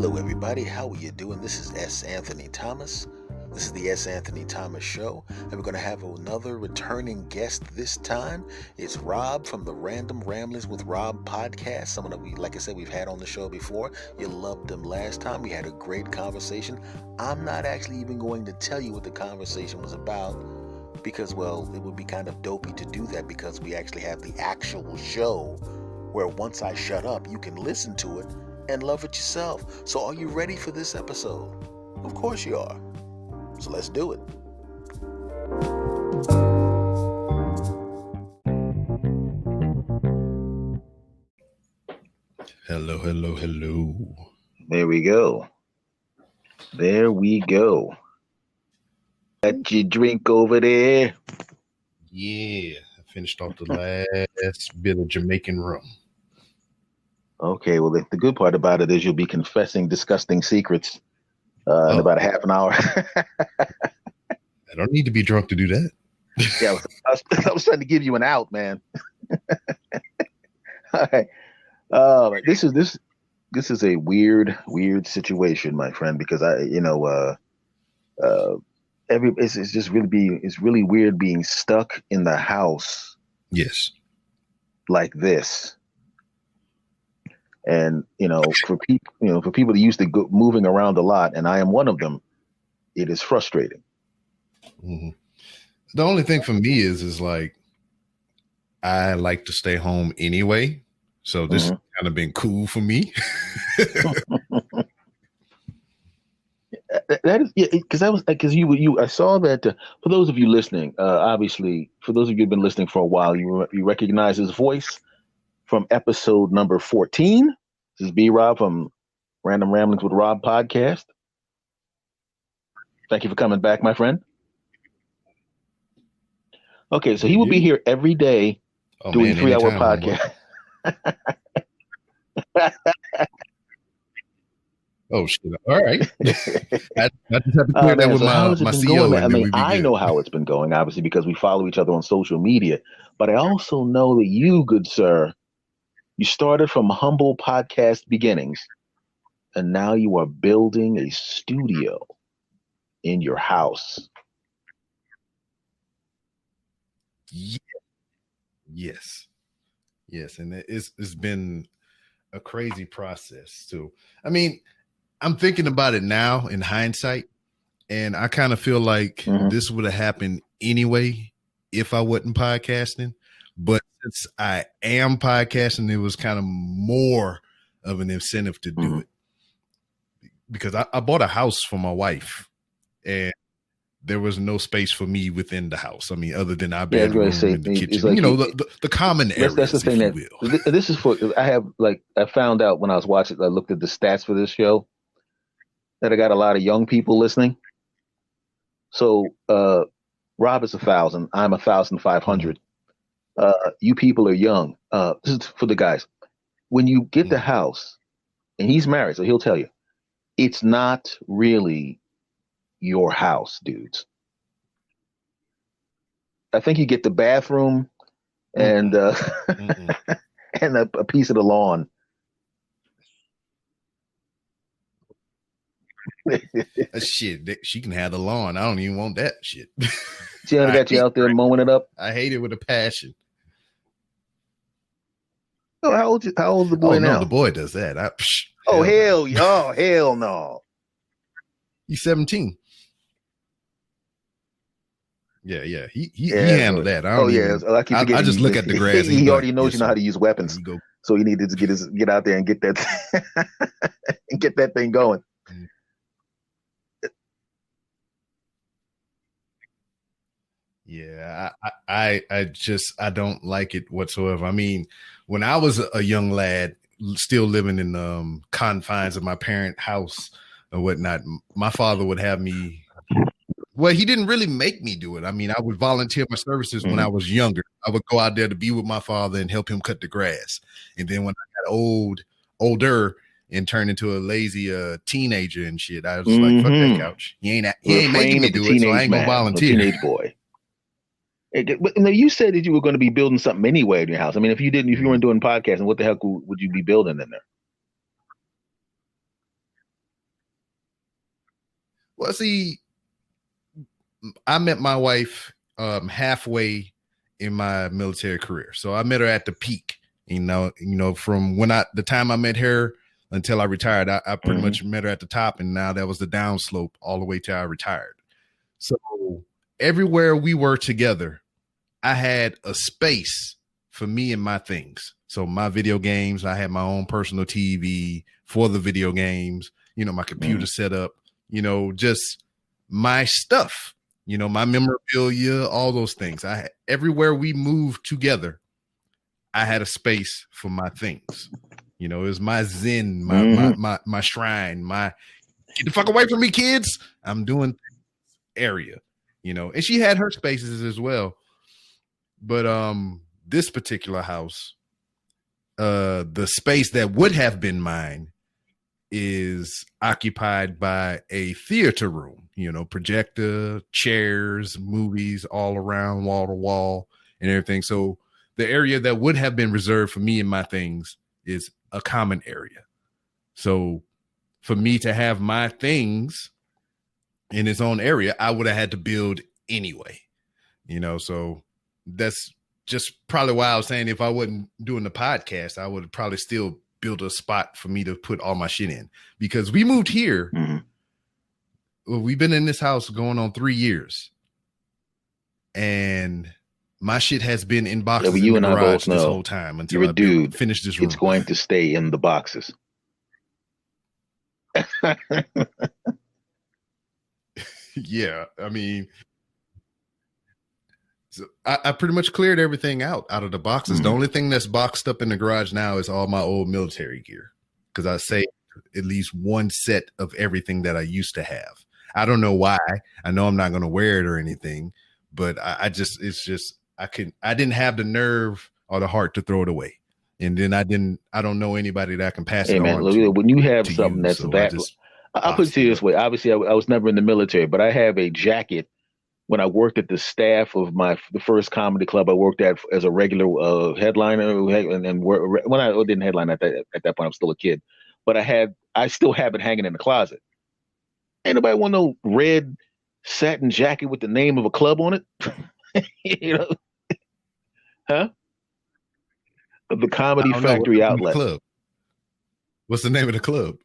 Hello, everybody. How are you doing? This is S. Anthony Thomas. This is the S. Anthony Thomas Show, and we're going to have another returning guest this time. It's Rob from the Random Ramblings with Rob podcast. Someone that like I said, we've had on the show before. You loved them last time. We had a great conversation. I'm not actually even going to tell you what the conversation was about because, well, it would be kind of dopey to do that because we actually have the actual show where once I shut up, you can listen to it and love it yourself. So are you ready for this episode? Of course you are. So let's do it. Hello, hello, hello. There we go. Got your drink over there? Yeah, I finished off the last bit of Jamaican rum. Okay, well, the good part about it is you'll be confessing disgusting secrets in about a half an hour. I don't need to be drunk to do that. Yeah, I was trying to give you an out, man. All right. This is a weird situation, my friend, because it's really weird being stuck in the house. Yes. Like this. And for people that used to go moving around a lot, and I am one of them, it is frustrating. Mm-hmm. The only thing for me is like I like to stay home anyway, so this has kind of been cool for me. That is because I saw that for those of you listening, obviously for those of you who've been listening for a while, you recognize his voice from episode number 14. This is B Rob from Random Ramblings with Rob podcast. Thank you for coming back, my friend. Okay, so he will be here every day doing 3-hour podcast. Oh shit! All right, I just have to clear that with my CEO. I mean, I know how it's been going, obviously, because we follow each other on social media. But I also know that you, good sir, you started from humble podcast beginnings, and now you are building a studio in your house. Yes, and it's been a crazy process too. I mean, I'm thinking about it now in hindsight, and I kind of feel like this would have happened anyway if I wasn't podcasting. But since I am podcasting, it was kind of more of an incentive to do it because I bought a house for my wife, and there was no space for me within the house. I mean, other than our bedroom and the kitchen, like the common areas. That's the thing this is for. I found out when I was watching. I looked at the stats for this show that I got a lot of young people listening. So Rob is 1,000. I'm 1,500. You people are young. This is for the guys. When you get the house, and he's married, so he'll tell you, it's not really your house, dudes. I think you get the bathroom and and a piece of the lawn. Shit, she can have the lawn. I don't even want that shit. Gianna got you out there mowing it up. I hate it with a passion. Oh, how old is the boy now? No, the boy does that. Hell no. He's 17. Yeah. He handled that. I just look at the grass. He already knows you know how to use weapons. So he needed to get out there and get that and get that thing going. Yeah, I don't like it whatsoever. I mean, when I was a young lad, still living in the confines of my parent house or whatnot, my father would have me. Well, he didn't really make me do it. I mean, I would volunteer my services when I was younger. I would go out there to be with my father and help him cut the grass. And then when I got older and turned into a lazy teenager and shit, I was like, fuck that couch. He ain't making me do it, so I ain't gonna volunteer. Teenage boy. But now you said that you were going to be building something anyway in your house. I mean, if you weren't doing podcasting, what the heck would you be building in there? Well, see, I met my wife halfway in my military career. So I met her at the peak, from the time I met her until I retired, I pretty much met her at the top. And now that was the downslope all the way till I retired. So everywhere we were together, I had a space for me and my things. So my video games, I had my own personal TV for the video games, my computer set up, just my stuff, my memorabilia, all those things. Everywhere we moved together, I had a space for my things. It was my zen, my shrine, get the fuck away from me, kids. I'm doing area, and she had her spaces as well. But this particular house, the space that would have been mine is occupied by a theater room, projector, chairs, movies all around, wall to wall and everything. So the area that would have been reserved for me and my things is a common area. So for me to have my things in its own area, I would have had to build anyway, so that's just probably why I was saying if I wasn't doing the podcast, I would probably still build a spot for me to put all my shit in, because we moved here. Well, we've been in this house going on 3 years, and my shit has been in boxes in the garage this whole time until you're a dude. Finish this room. It's going to stay in the boxes. Yeah, I mean, so I pretty much cleared everything out of the boxes. The only thing that's boxed up in the garage now is all my old military gear, because I saved at least one set of everything that I used to have. I don't know why. I know I'm not going to wear it or anything, but I didn't have the nerve or the heart to throw it away. And then I don't know anybody that I can pass it on to. When you have something that's that, I'll put it to you this way. Obviously, I was never in the military, but I have a jacket. When I worked at the staff of the first comedy club I worked at as a regular headliner, and when I didn't headline at that point, I was still a kid, but I still have it hanging in the closet. Ain't nobody want no red satin jacket with the name of a club on it, huh? The Comedy Factory Outlet. Club. What's the name of the club?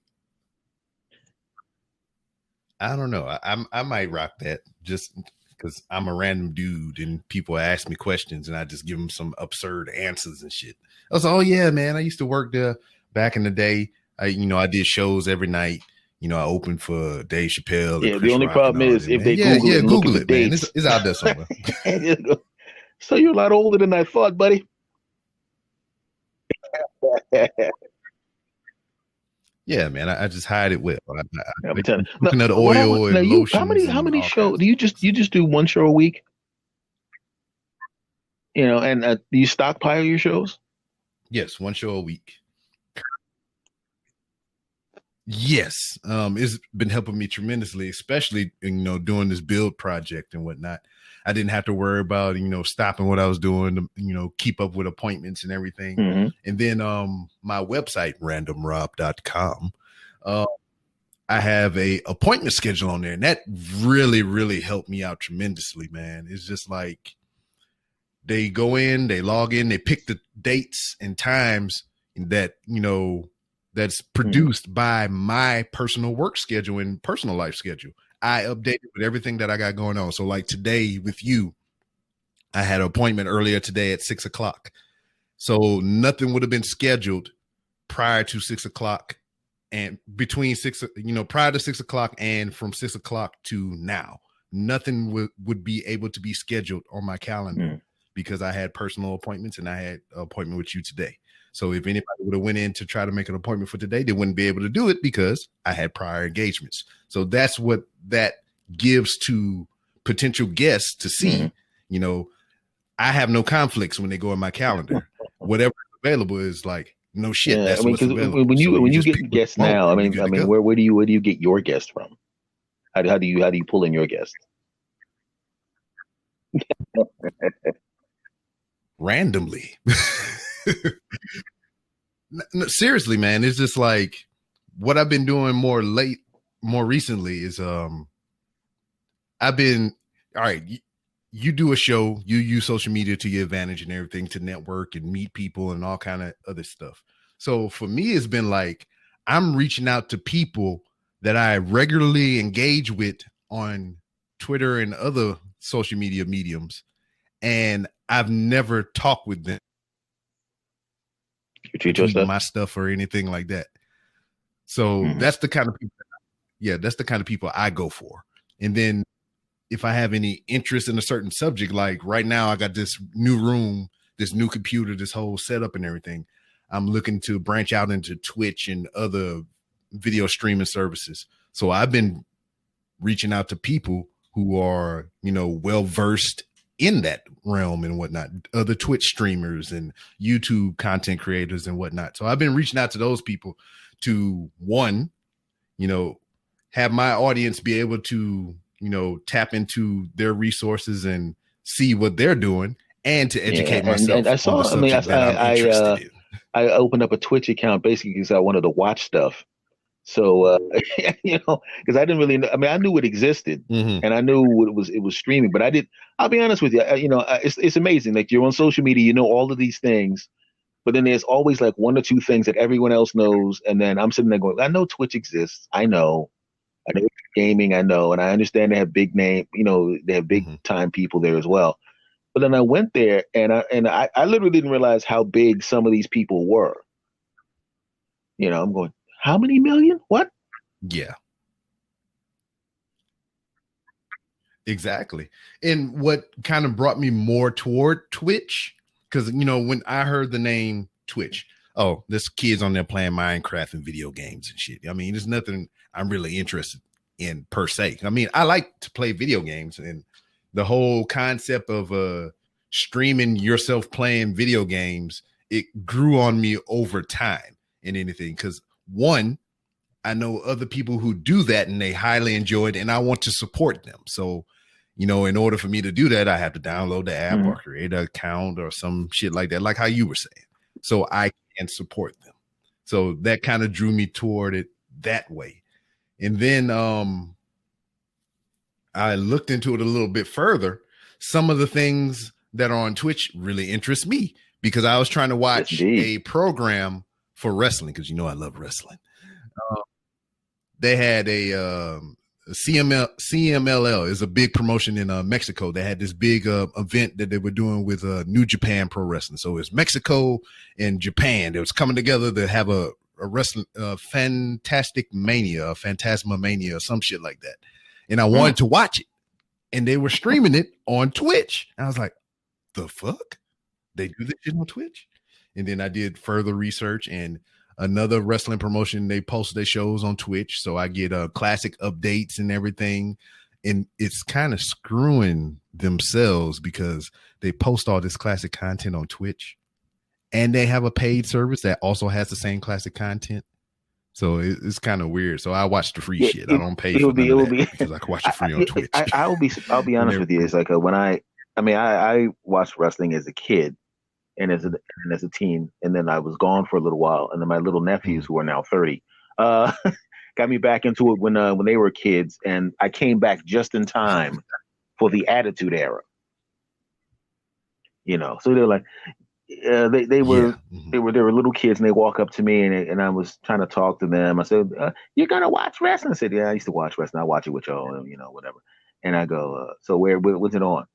I don't know. I might rock that just because I'm a random dude and people ask me questions and I just give them some absurd answers and shit. I was like, oh yeah, man, I used to work there back in the day. I did shows every night. I opened for Dave Chappelle. Yeah, the only problem is if they Google it, man. It's out there somewhere. So you're a lot older than I thought, buddy. Yeah, man. I just hide it well. I'm telling you. Looking at oil and lotion. How many shows do you just do one show a week? And do you stockpile your shows? Yes, one show a week. Yes, it's been helping me tremendously, especially doing this build project and whatnot. I didn't have to worry about stopping what I was doing to keep up with appointments and everything. And then my website randomrob.com, I have a appointment schedule on there, and that really helped me out tremendously, man. It's just like they go in, they log in, they pick the dates and times that that's produced by my personal work schedule and personal life schedule. I update it with everything that I got going on. So like today with you, I had an appointment earlier today at 6:00. So nothing would have been scheduled prior to 6:00 and between prior to 6:00 and from 6:00 to now. Nothing would be able to be scheduled on my calendar because I had personal appointments and I had an appointment with you today. So if anybody would have went in to try to make an appointment for today, they wouldn't be able to do it because I had prior engagements. So that's what that gives to potential guests to see. I have no conflicts when they go in my calendar. Whatever is available is like no shit. Yeah, that's what's available. When you get guests now, where do you get your guests from? How do you pull in your guests? Randomly. No, seriously, man, it's just like what I've been doing more recently is I've been all right. You do a show, you use social media to your advantage and everything to network and meet people and all kind of other stuff. So for me, it's been like I'm reaching out to people that I regularly engage with on Twitter and other social media mediums, and I've never talked with them, my stuff or anything like that. So that's the kind of people. That's the kind of people I go for. And then if I have any interest in a certain subject, like right now, I got this new room, this new computer, this whole setup and everything. I'm looking to branch out into Twitch and other video streaming services. So I've been reaching out to people who are, well versed in that realm and whatnot, other Twitch streamers and YouTube content creators and whatnot. So I've been reaching out to those people to, one, have my audience be able to, tap into their resources and see what they're doing, and to educate myself. And I saw, on the subject that I'm interested in. I opened up a Twitch account basically because I wanted to watch stuff. So, because I didn't really know. I mean, I knew it existed, and I knew it was streaming, but I'll be honest with you. It's amazing. Like, you're on social media, you know all of these things, but then there's always like one or two things that everyone else knows, and then I'm sitting there going, I know Twitch exists. I know gaming. I know, and I understand they have big name. They have big time people there as well. But then I went there, and I literally didn't realize how big some of these people were. I'm going, how many million? What? Yeah. Exactly. And what kind of brought me more toward Twitch, because, when I heard the name Twitch, oh, this kid's on there playing Minecraft and video games and shit. I mean, there's nothing I'm really interested in per se. I mean, I like to play video games, and the whole concept of streaming yourself playing video games, it grew on me over time and anything. Because one, I know other people who do that and they highly enjoy it, and I want to support them. So, in order for me to do that, I have to download the app or create an account or some shit like that, like how you were saying, so I can support them. So that kind of drew me toward it that way. And then I looked into it a little bit further. Some of the things that are on Twitch really interest me, because I was trying to watch a program for wrestling, because I love wrestling. They had a CMLL is a big promotion in Mexico. They had this big event that they were doing with New Japan Pro Wrestling. So it's Mexico and Japan. They was coming together to have a wrestling Fantastic Mania, Phantasma Mania, some shit like that. And I wanted to watch it, and they were streaming it on Twitch. And I was like, the fuck? They do this shit on Twitch? And then I did further research, and another wrestling promotion, they post their shows on Twitch. So I get classic updates and everything. And it's kind of screwing themselves, because they post all this classic content on Twitch, and they have a paid service that also has the same classic content. So it's kind of weird. So I watch the free shit. I don't pay for that because I can watch it free on Twitch. I'll be honest with you. It's like when I watched wrestling as a kid and as a teen, and then I was gone for a little while, and then my little nephews, who are now 30, got me back into it when they were kids, and I came back just in time for the Attitude Era. So they're like, they were little kids, and they walk up to me, and I was trying to talk to them. I said, "You're gonna watch wrestling?" I said, "Yeah, I used to watch wrestling. I watch it with y'all, whatever." And I go, "So when's it on?"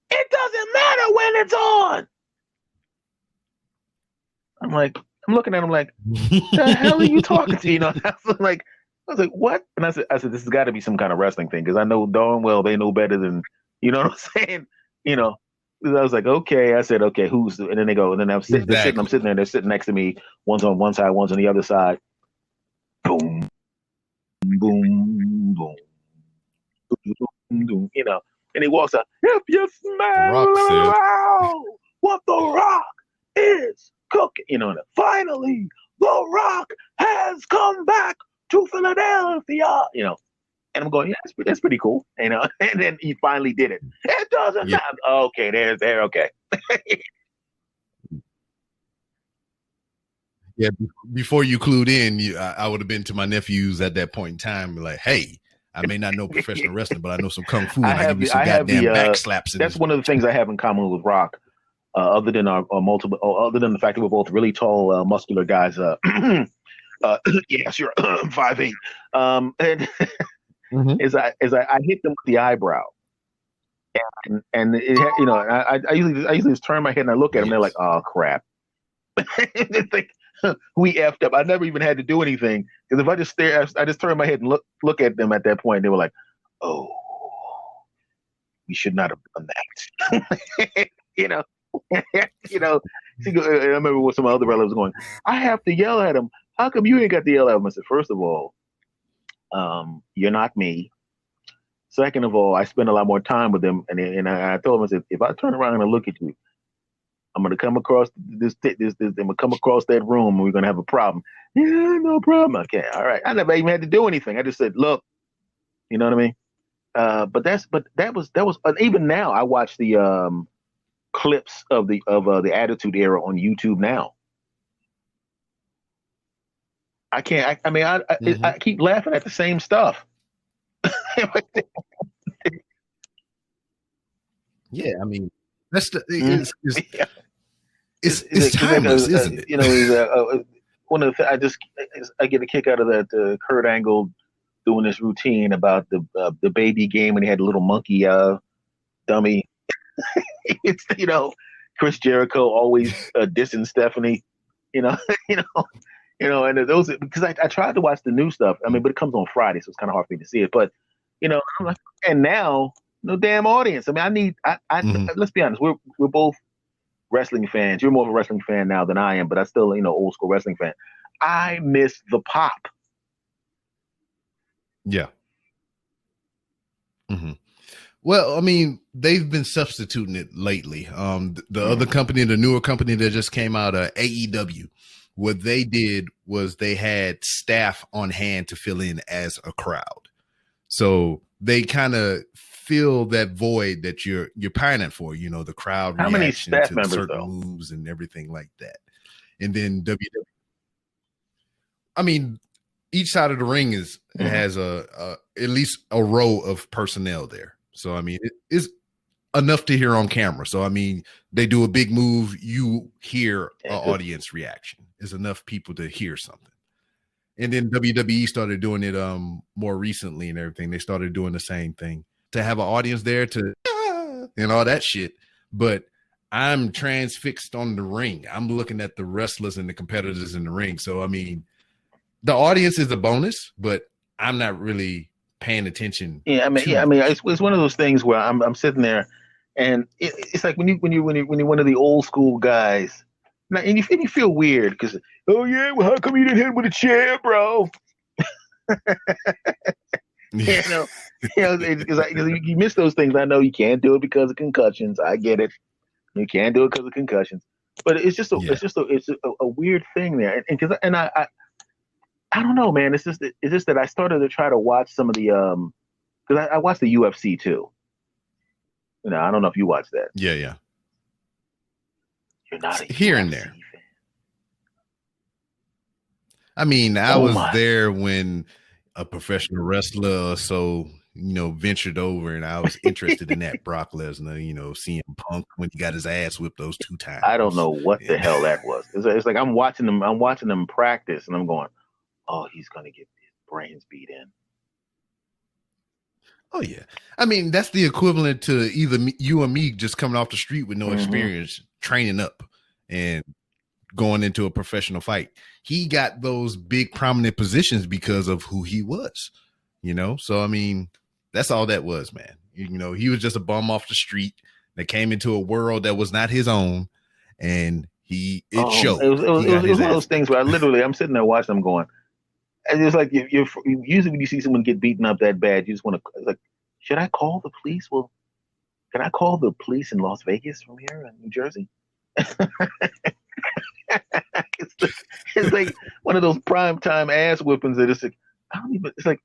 It doesn't matter when it's on. I'm looking at him like, the hell are you talking to? I was like, what? And I said, this has got to be some kind of wrestling thing, because I know darn well they know better than, what I'm saying? I was like, okay. I said, okay, who's and then they go, and then I'm sitting there, they're sitting next to me, one's on one side, one's on the other side. Boom, boom, boom, boom, boom, and he walks out. If you smell what the Rock is cooking, and finally the Rock has come back to Philadelphia, and I'm going, yeah, that's pretty cool, and then he finally did it. It doesn't matter. Okay, there, okay. Yeah, before you clued in, I would have been to my nephews at that point in time, like, hey, I may not know professional wrestling, but I know some kung fu, and I give you some goddamn back slaps. That's one of the things I have in common with Rock, other than our multiple, other than the fact that we're both really tall, muscular guys. Yes, you're 5'8", and is I hit them with the eyebrow, and it, you know, I usually just turn my head and I look at them. They're like, oh crap. They think we effed up. I never even had to do anything, because if I just stare, I just turn my head and look at them at that point. They were like, "Oh, we should not have done that." you know, you know. I remember what some other relatives going. I have to yell at him. How come you ain't got to yell at him? I said, first of all, you're not me. Second of all, I spend a lot more time with them, and I told him, I said, if I turn around and look at you, I'm gonna come across this. I'm gonna come across that room, and we're gonna have a problem. Yeah, no problem. Okay, all right. I never even had to do anything. I just said, look, you know what I mean. But that was even now I watch the clips of the Attitude Era on YouTube now. I can't. I keep laughing at the same stuff. Yeah, I mean, that's the it's timeless, isn't it? You know, one of the I get a kick out of that Kurt Angle doing this routine about the baby game, and he had a little monkey dummy. It's, you know, Chris Jericho always dissing Stephanie. You know, and those, because I tried to watch the new stuff. I mean, but it comes on Friday, so it's kind of hard for me to see it. But you know, and now no damn audience. I mean, let's be honest, we're both wrestling fans. You're more of a wrestling fan now than I am, but I still, you know, old school wrestling fan. I miss the pop. Yeah. Well, I mean, they've been substituting it lately. The other company, the newer company that just came out, AEW, what they did was they had staff on hand to fill in as a crowd. So they kind of fill that void that you're pining for, you know, the crowd. How many staff members, certain moves and everything like that. And then WWE, I mean, each side of the ring has at least a row of personnel there. So I mean, it is enough to hear on camera. So I mean, they do a big move, you hear an audience reaction. It's enough people to hear something. And then WWE started doing it more recently and everything. They started doing the same thing to have an audience there to and all that shit. But I'm transfixed on the ring. I'm looking at the wrestlers and the competitors in the ring. So I mean, the audience is a bonus, but I'm not really paying attention. Yeah, I mean, it's one of those things where I'm sitting there, and it's like when you're one of the old school guys, and you feel weird because, oh yeah, well, how come you didn't hit him with a chair, bro? Because you miss those things. I know you can't do it because of concussions. I get it. You can't do it because of concussions, but it's just a weird thing there, and I don't know, man. It's just that I started to try to watch some of the because I watched the UFC too. You know, I don't know if you watch that. Yeah. You're not a here UFC and there. fan. I mean, I was there when a professional wrestler or so, you know, ventured over, and I was interested in that Brock Lesnar, you know, CM Punk when he got his ass whipped those 2 times. I don't know what the hell that was. It's like I'm watching them practice, and I'm going, oh, he's gonna get his brains beat in. Oh yeah, I mean that's the equivalent to either you or me just coming off the street with no experience, training up and going into a professional fight. He got those big prominent positions because of who he was, you know. So I mean, that's all that was, man. You know, he was just a bum off the street that came into a world that was not his own, and it showed. It was one of those things where I'm sitting there watching them going. And it's like you're usually when you see someone get beaten up that bad, you just want to like, should I call the police? Well, can I call the police in Las Vegas from here in New Jersey? It's like one of those prime time ass whippings that it's like I don't even. It's like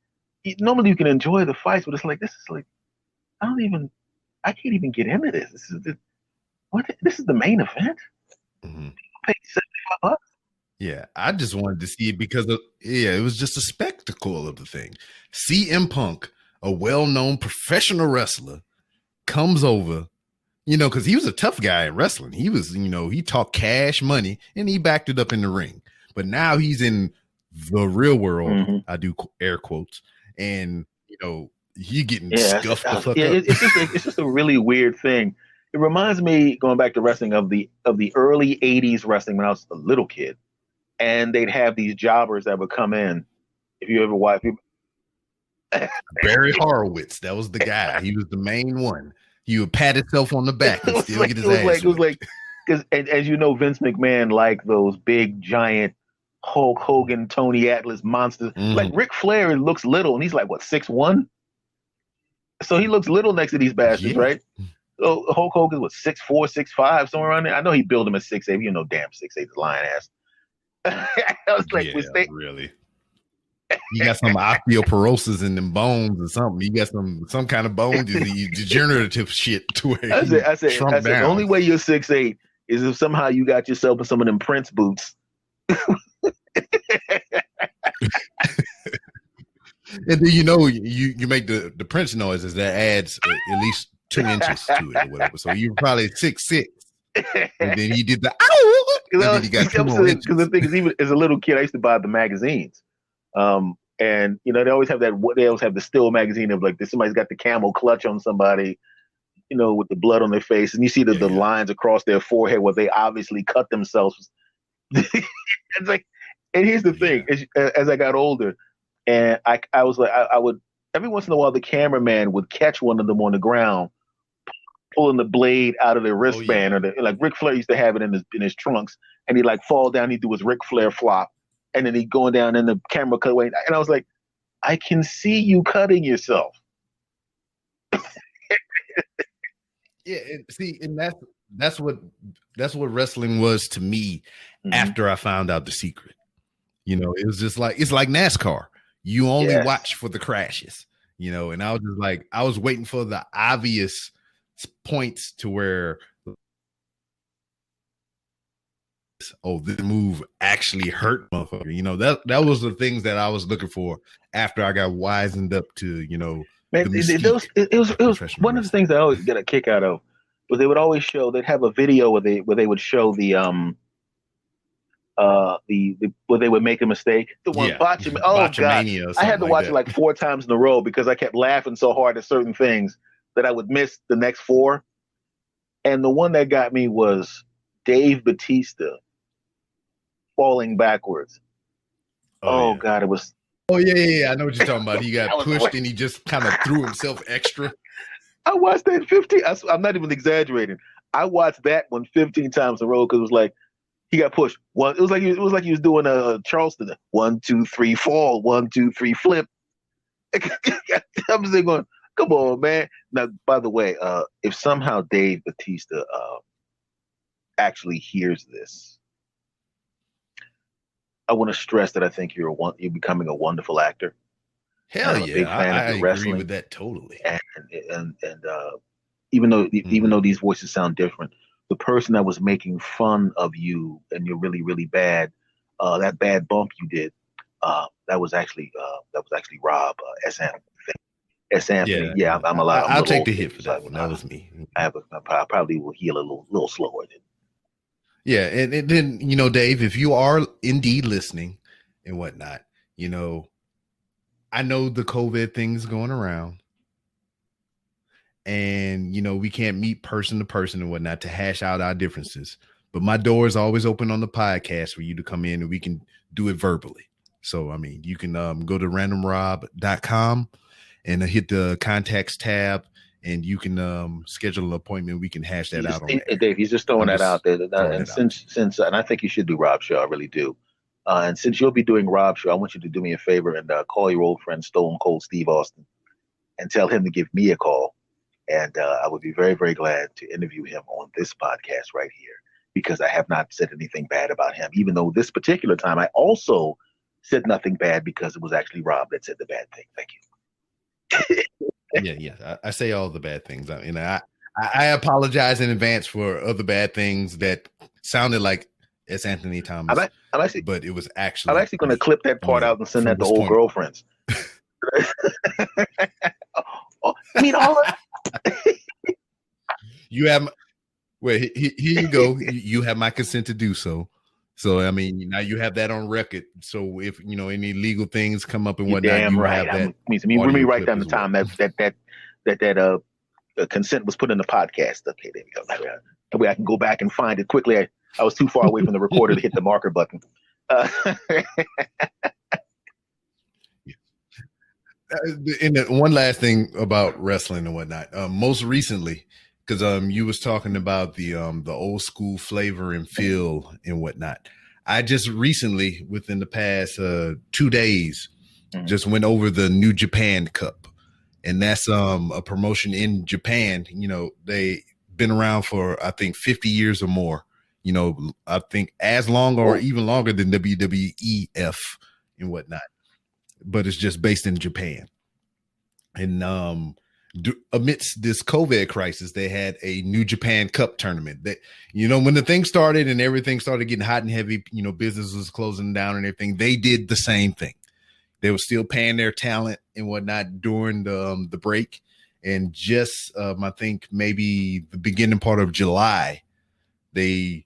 normally you can enjoy the fights, but it's like this is like I can't even get into this. This is the main event. Mm-hmm. Pay $75. Yeah, I just wanted to see it because it was just a spectacle of the thing. CM Punk a well-known professional wrestler comes over, because he was a tough guy in wrestling. He was, he talked cash money and he backed it up in the ring. But now he's in the real world. Mm-hmm. I do air quotes. And, he getting scuffed the fuck up. It's just a really weird thing. It reminds me, going back to wrestling, of the early 80s wrestling when I was a little kid. And they'd have these jobbers that would come in. If you ever watch Barry Horowitz, that was the guy. He was the main one. He would pat himself on the back and still get his ass. It was like, because as you know, Vince McMahon liked those big, giant Hulk Hogan, Tony Atlas monsters. Like Ric Flair looks little, and he's like, what, 6'1"? So he looks little next to these bastards, right? So Hulk Hogan was 6'4", 6'5", somewhere around there. I know he built him at 6'8". You know, damn 6'8", lion ass. I was like, really? You got some osteoporosis in them bones or something. You got some kind of bone disease, degenerative shit to it. I said, the only way you're 6'8" is if somehow you got yourself in some of them Prince boots. And then you make the Prince noises that adds at least 2 inches to it or whatever. So you're probably 6'6", and then you did the ow, and then you got 2 more inches. Because the thing is, even as a little kid, I used to buy the magazines, and they always have the still magazine of like somebody's got the camel clutch on somebody, with the blood on their face, and you see the lines across their forehead where they obviously cut themselves. It's like, and here's the thing: as I got older. And I was like, I would, every once in a while, the cameraman would catch one of them on the ground, pulling the blade out of their wristband, or like Ric Flair used to have it in his trunks, and he'd like fall down, he'd do his Ric Flair flop, and then he'd going down, and the camera cut away, and I was like, I can see you cutting yourself. And that's what wrestling was to me after I found out the secret. It was just like, it's like NASCAR. You only watch for the crashes, and I was just like, I was waiting for the obvious points to where, this move actually hurt motherfucker. That was the things that I was looking for after I got wizened up to, Man, it was one of the things I always get a kick out of was they would always show, they'd have a video where they would show the where they would make a mistake. The one Botchamania. Oh God, I had to watch it like 4 times in a row because I kept laughing so hard at certain things that I would miss the next 4. And the one that got me was Dave Bautista falling backwards. God, it was. Oh yeah. I know what you're talking about. He got pushed and he just kind of threw himself extra. I watched that 15. I'm not even exaggerating. I watched that one 15 times in a row because it was like. He got pushed. It was like he was doing a Charleston. 1, 2, 3, fall. 1, 2, 3, flip. I'm just going, come on, man. Now, by the way, if somehow Dave Bautista actually hears this, I want to stress that I think you're becoming a wonderful actor. Hell yeah, I agree with that totally. And even though these voices sound different. The person that was making fun of you and you're really, really bad, that bad bump you did, that was actually Rob S. Anthony. Yeah, I'm allowed. I'll take the hit for that one. That was me. I probably will heal a little slower than. Yeah, and then Dave, if you are indeed listening and whatnot, I know the COVID thing's going around. And, we can't meet person to person and whatnot to hash out our differences. But my door is always open on the podcast for you to come in and we can do it verbally. So, you can go to randomrob.com and hit the contacts tab and you can schedule an appointment. We can hash that out. Dave, he's just throwing that out there. And since I think you should do Rob's show, I really do. And since you'll be doing Rob's show, I want you to do me a favor and call your old friend Stone Cold Steve Austin and tell him to give me a call. And I would be very, very glad to interview him on this podcast right here because I have not said anything bad about him, even though this particular time I also said nothing bad because it was actually Rob that said the bad thing. Thank you. Yeah. I say all the bad things. I apologize in advance for other bad things that sounded like S. Anthony Thomas. But it was actually. I'm actually going to clip that part out and send that to old girlfriends. I mean, all of you have. Well, here you go. You have my consent to do so. So, I mean, now you have that on record. So, if any legal things come up and whatnot, damn you right. have that. Let me write down the time that consent was put in the podcast. Okay, there we go. That way I can go back and find it quickly. I was too far away from the recorder to hit the marker button. And one last thing about wrestling and whatnot. Most recently, because you was talking about the old school flavor and feel and whatnot. I just recently, within the past 2 days, just went over the New Japan Cup, and that's a promotion in Japan. They been around for I think 50 years or more. I think as long or even longer than WWEF and whatnot. But it's just based in Japan. And amidst this COVID crisis, they had a New Japan Cup tournament. That when the thing started and everything started getting hot and heavy, business was closing down and everything. They did the same thing. They were still paying their talent and whatnot during the break. And just I think maybe the beginning part of July, they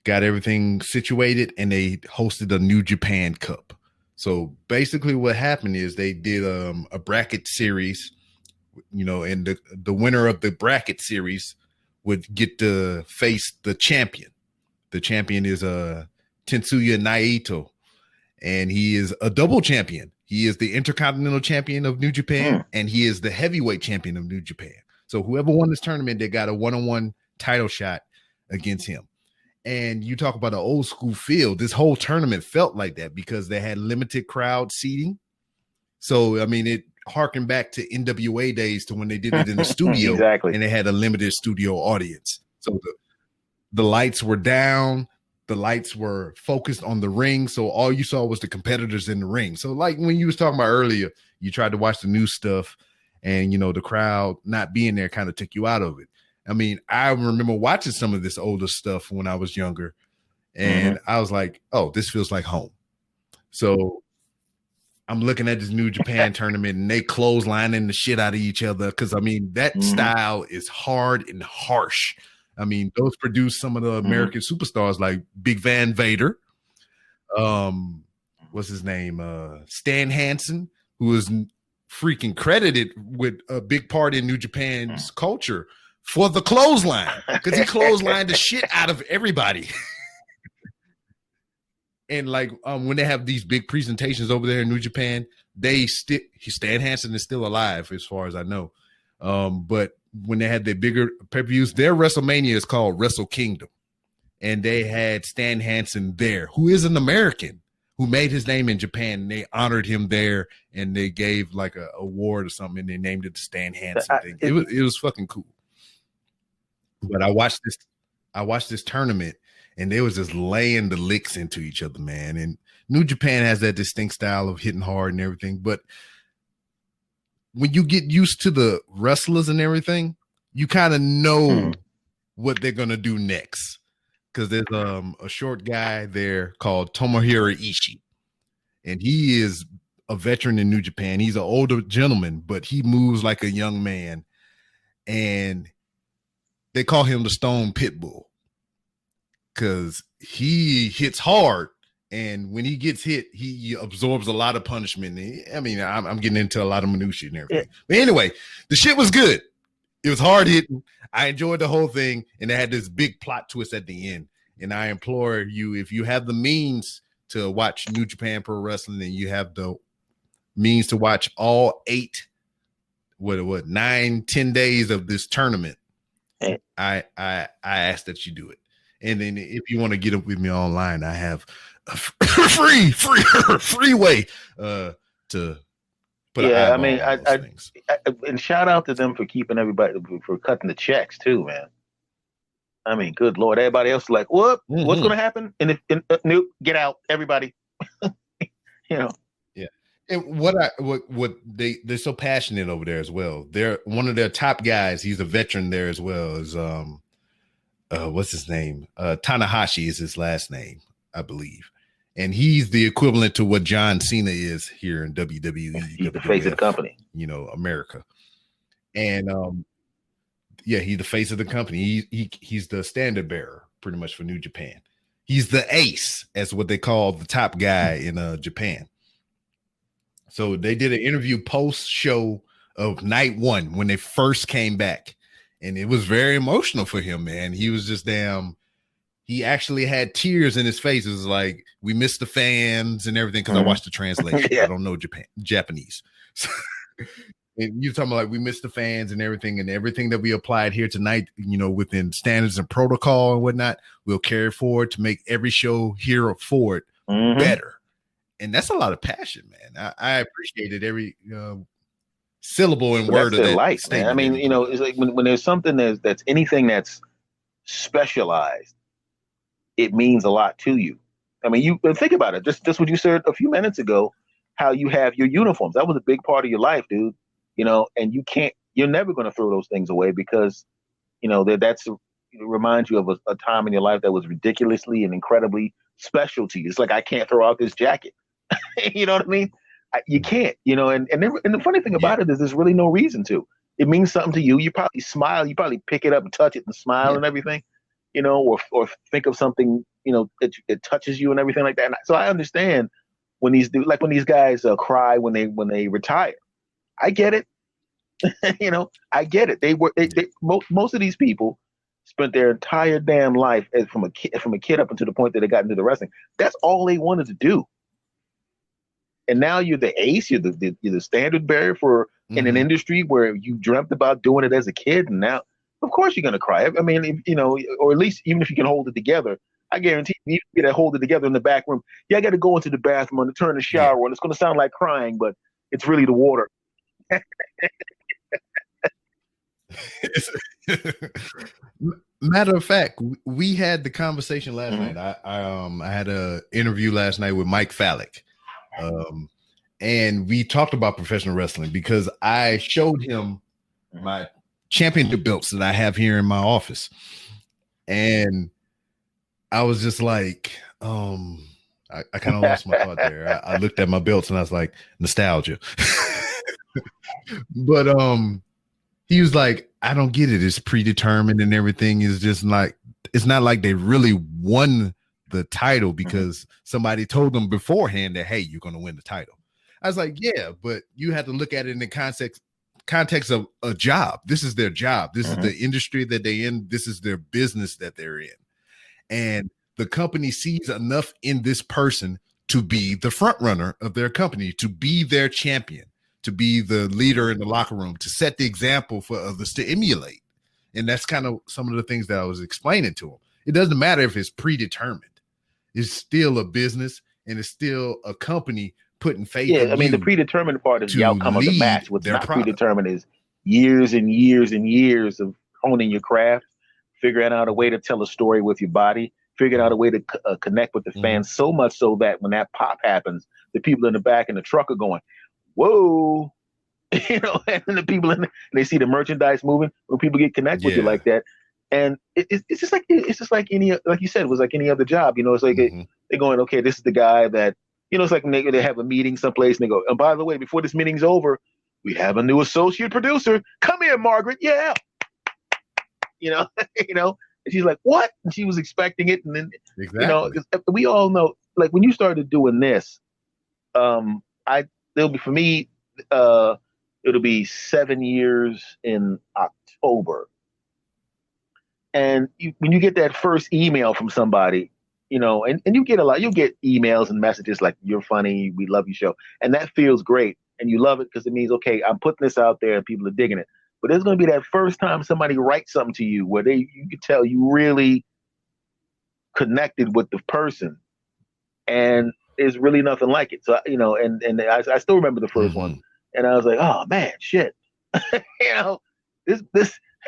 got everything situated and they hosted a New Japan Cup. So basically what happened is they did a bracket series, and the winner of the bracket series would get to face the champion. The champion is Tetsuya Naito, and he is a double champion. He is the Intercontinental Champion of New Japan, and he is the Heavyweight Champion of New Japan. So whoever won this tournament, they got a one-on-one title shot against him. And you talk about an old school feel. This whole tournament felt like that because they had limited crowd seating. So, I mean, it harkened back to NWA days to when they did it in the studio. Exactly. And they had a limited studio audience. So the lights were down. The lights were focused on the ring. So all you saw was the competitors in the ring. So like when you was talking about earlier, you tried to watch the new stuff and, the crowd not being there kind of took you out of it. I mean, I remember watching some of this older stuff when I was younger, and I was like, oh, this feels like home. So I'm looking at this New Japan tournament, and they clotheslining the shit out of each other because, I mean, that style is hard and harsh. I mean, those produced some of the American superstars like Big Van Vader. What's his name? Stan Hansen, who is freaking credited with a big part in New Japan's culture for the clothesline, because he clotheslined the shit out of everybody. And like when they have these big presentations over there in New Japan, Stan Hansen is still alive as far as I know. But when they had their bigger pay-per-views, their WrestleMania is called Wrestle Kingdom. And they had Stan Hansen there, who is an American, who made his name in Japan. And they honored him there, and they gave like a award or something, and they named it the Stan Hansen thing. It was fucking cool. But I watched this tournament, and they was just laying the licks into each other, man. And New Japan has that distinct style of hitting hard and everything. But when you get used to the wrestlers and everything, you kind of know what they're gonna do next. Because there's a short guy there called Tomohiro Ishii, and he is a veteran in New Japan. He's an older gentleman, but he moves like a young man, and they call him the Stone Pitbull because he hits hard, and when he gets hit, he absorbs a lot of punishment. I mean, I'm getting into a lot of minutiae and everything. Yeah. But anyway, the shit was good. It was hard hitting. I enjoyed the whole thing, and they had this big plot twist at the end. And I implore you, if you have the means to watch New Japan Pro Wrestling, and you have the means to watch all 9-10 days of this tournament, I ask that you do it. And then if you want to get up with me online, I have a free way to put. Yeah, I mean, I and shout out to them for keeping everybody, for cutting the checks too, man. I mean, good Lord, everybody else is like, what? What's going to happen? And nope, get out, everybody. Yeah. And what they're so passionate over there as well. They're one of their top guys. He's a veteran there as well. Is what's his name? Tanahashi is his last name, I believe. And he's the equivalent to what John Cena is here in WWE. He's the face of the company. America. And yeah, he's the face of the company. He's the standard bearer pretty much for New Japan. He's the ace, as what they call the top guy in Japan. So they did an interview post show of night one when they first came back, and it was very emotional for him, man. He was just damn. He actually had tears in his face. It was like, we miss the fans and everything, because I watched the translation. Yeah. I don't know Japanese. And you're talking about like, we miss the fans and everything that we applied here tonight, you know, within standards and protocol and whatnot, we'll carry forward to make every show here forward better. And that's a lot of passion, man. I appreciated every syllable and word of that life, statement. Man. I mean, you know, it's like when there's something that's anything that's specialized, it means a lot to you. I mean, you think about it. Just what you said a few minutes ago, how you have your uniforms. That was a big part of your life, dude. You know, and you're never going to throw those things away, because, you know, it reminds you of a time in your life that was ridiculously and incredibly special to you. It's like, I can't throw out this jacket. You know what I mean? You can't, you know, and the funny thing about it is there's really no reason to. It means something to you. You probably smile. You probably pick it up and touch it and smile and everything, you know, or think of something, you know, it touches you and everything like that. And so I understand when these guys cry when they retire. I get it. You know, I get it. Most of these people spent their entire damn life from a kid up until the point that they got into the wrestling. That's all they wanted to do. And now you're the ace. You're the standard bearer for in an industry where you dreamt about doing it as a kid, and now, of course, you're gonna cry. I mean, if, you know, or at least even if you can hold it together, I guarantee you get to hold it together in the back room. Yeah, I got to go into the bathroom and turn the shower on. It's gonna sound like crying, but it's really the water. Matter of fact, we had the conversation last night. I had a interview last night with Mike Fallick, and we talked about professional wrestling, because I showed him my championship belts that I have here in my office, and I was just like, I kind of lost my thought there. I looked at my belts and I was like, nostalgia. But he was like, I don't get it. It's predetermined and everything is just like, it's not like they really won the title because somebody told them beforehand that, hey, you're going to win the title. I was like, yeah, but you had to look at it in the context of a job. This is their job. This is the industry that they're in. This is their business that they're in. And the company sees enough in this person to be the front runner of their company, to be their champion, to be the leader in the locker room, to set the example for others to emulate. And that's kind of some of the things that I was explaining to him. It doesn't matter if it's predetermined. It's still a business and it's still a company putting faith in I mean, the predetermined part is the outcome of the match. What's not predetermined is years and years and years of honing your craft, figuring out a way to tell a story with your body, figuring out a way to connect with the fans, so much so that when that pop happens, the people in the back in the truck are going, whoa, you know, and the people they see the merchandise moving, when people get connected with you like that. And it's just like any, like you said, it was like any other job, you know. It's like they're going, okay, this is the guy that, you know, it's like when they have a meeting someplace and they go, and by the way, before this meeting's over, we have a new associate producer. Come here, Margaret. Yeah. You know, you know, and she's like, what? And she was expecting it. And then, you know, we all know, like when you started doing this, it'll be, for me, it'll be 7 years in October. And when you get that first email from somebody, you know, and you get you'll get emails and messages like, you're funny, we love your show. And that feels great. And you love it because it means, okay, I'm putting this out there and people are digging it. But there's going to be that first time somebody writes something to you where you can tell you really connected with the person. And there's really nothing like it. So, you know, and I still remember the first one. And I was like, oh, man, shit. You know, this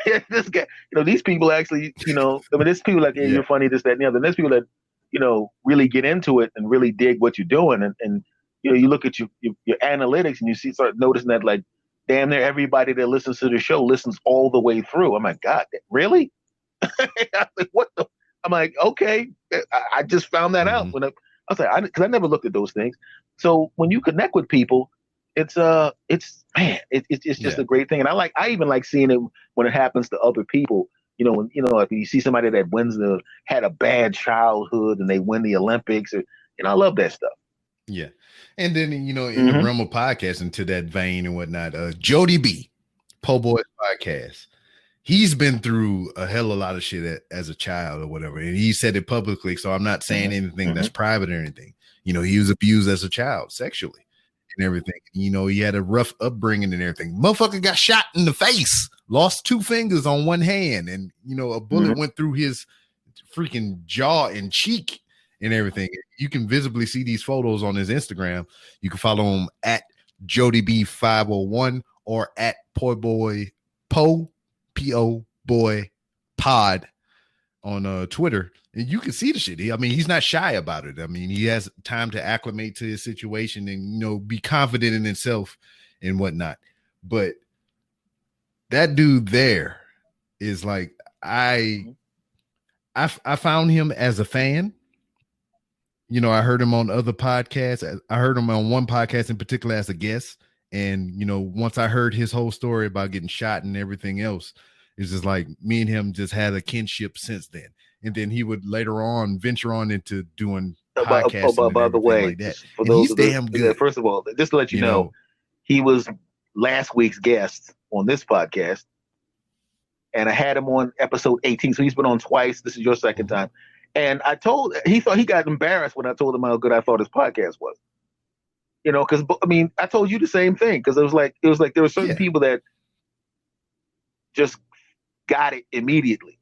guy, you know, these people actually, you know, I mean, there's people like, hey, you're funny, this, that, and the other. And there's people that, you know, really get into it and really dig what you're doing. And you know, you look at your analytics and you start noticing that, like, damn near everybody that listens to the show listens all the way through. I'm like, God, really? I'm like, what the? I'm like, okay, I just found that out when I was like, because I never looked at those things. So when you connect with people, it's man, it's just a great thing, and I even like seeing it when it happens to other people. When like you see somebody that had a bad childhood and they win the Olympics, or I love that stuff. Yeah, and then in the realm of podcasting, to that vein and whatnot, Jody B, Po Boys podcast. He's been through a hell of a lot of shit as a child or whatever, and he said it publicly. So I'm not saying anything that's private or anything. He was abused as a child sexually and everything. He had a rough upbringing and everything. Motherfucker got shot in the face, lost 2 fingers on one hand, and a bullet went through his freaking jaw and cheek and everything. You can visibly see these photos on his Instagram. You can follow him at JodyB501 or at Po Boy Pod on Twitter, and you can see the shit. He's not shy about it. He has time to acclimate to his situation and be confident in himself and whatnot. But that dude there is like, I found him as a fan. I heard him on other podcasts. I heard him on one podcast in particular as a guest. And, once I heard his whole story about getting shot and everything else, it's just like me and him just had a kinship since then. And then he would later on venture on into doing podcasts. By the way, like that. For those he's damn good. First of all, just to let you know, he was last week's guest on this podcast. And I had him on episode 18. So he's been on twice. This is your second time. And he thought he got embarrassed when I told him how good I thought his podcast was. Because I told you the same thing, because it was like there were certain people that just got it immediately.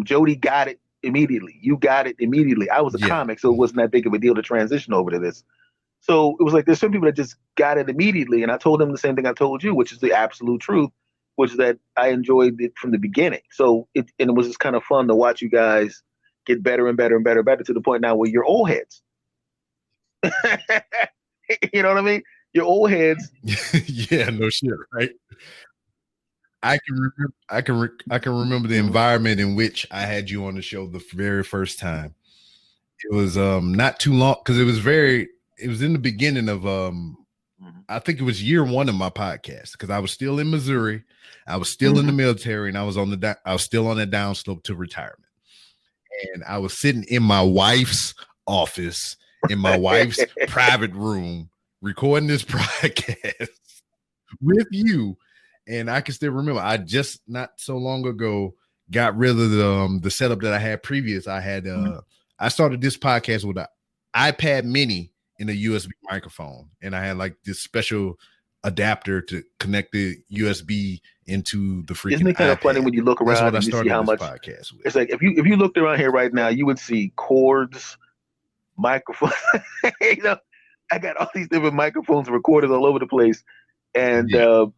Jody got it immediately. You got it immediately. I was a comic, so it wasn't that big of a deal to transition over to this. So it was like there's some people that just got it immediately, and I told them the same thing I told you, which is the absolute truth, which is that I enjoyed it from the beginning. So it was just kind of fun to watch you guys get better and better and better and better to the point now where you're old heads. You know what I mean? You're old heads. Yeah, no shit, right? I can remember the environment in which I had you on the show the very first time. It was not too long, because it was in the beginning of I think it was year 1 of my podcast, because I was still in Missouri, I was still in the military, and I was still on that downslope to retirement. And I was sitting in my wife's office, in my wife's private room, recording this podcast with you. And I can still remember, I just not so long ago got rid of the setup that I had previous. I had I started this podcast with an iPad mini and a USB microphone, and I had like this special adapter to connect the USB into the freaking. Isn't it kind of funny when you look around and you see how much podcast with. It's like if you looked around here right now, you would see cords, microphones. I got all these different microphones recorded all over the place, and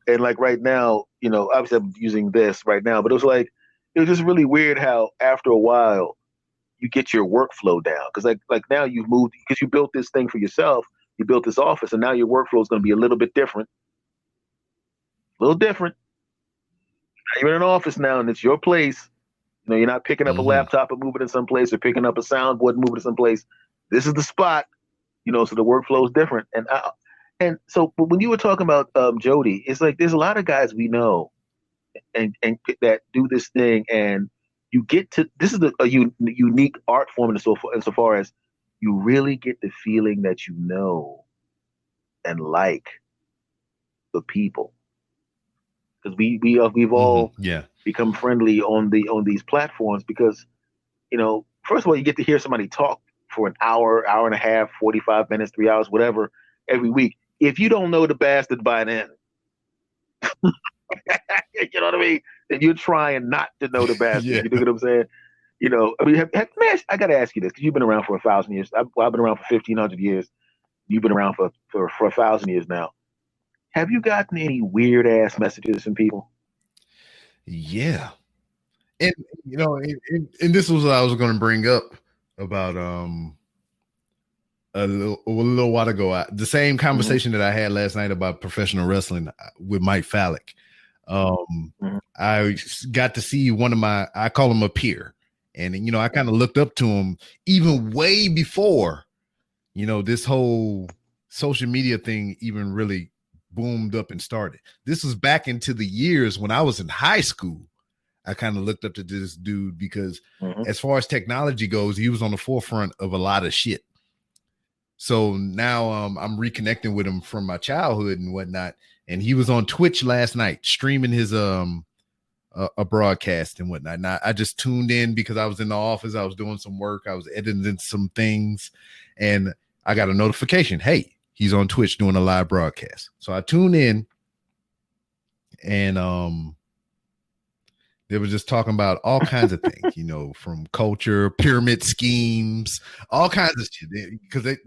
like right now, obviously I'm using this right now, but it was just really weird how after a while you get your workflow down, because like now you've moved, because you built this thing for yourself. You built this office, and now your workflow is going to be a little bit different. A little different. You're in an office now, and it's your place. You're not picking up a laptop and moving it someplace, or picking up a soundboard and moving it someplace. This is the spot. So the workflow is different. And so when you were talking about Jody, it's like there's a lot of guys we know, and that do this thing, and you get to this is a unique art form insofar as you really get the feeling that and like the people, because we've all become friendly on these platforms, because first of all, you get to hear somebody talk for an hour and a half, 45 minutes, 3 hours, whatever, every week. If you don't know the bastard by then, you know what I mean? Then you're trying not to know the bastard. You know what I'm saying? Man, I got to ask you this, because you've been around for 1,000 years. I've been around for 1,500 years. You've been around for 1,000 years now. Have you gotten any weird ass messages from people? Yeah. And, and this was what I was going to bring up about a little while ago. The same conversation that I had last night about professional wrestling with Mike Fallick. I got to see one of I call him a peer. And, I kind of looked up to him even way before, this whole social media thing even really boomed up and started. This was back into the years when I was in high school. I kind of looked up to this dude because as far as technology goes, he was on the forefront of a lot of shit. So now I'm reconnecting with him from my childhood and whatnot. And he was on Twitch last night streaming his a broadcast and whatnot. And I just tuned in because I was in the office. I was doing some work. I was editing some things. And I got a notification. Hey, he's on Twitch doing a live broadcast. So I tuned in and they were just talking about all kinds of things, you know, from culture, pyramid schemes, all kinds of shit. Because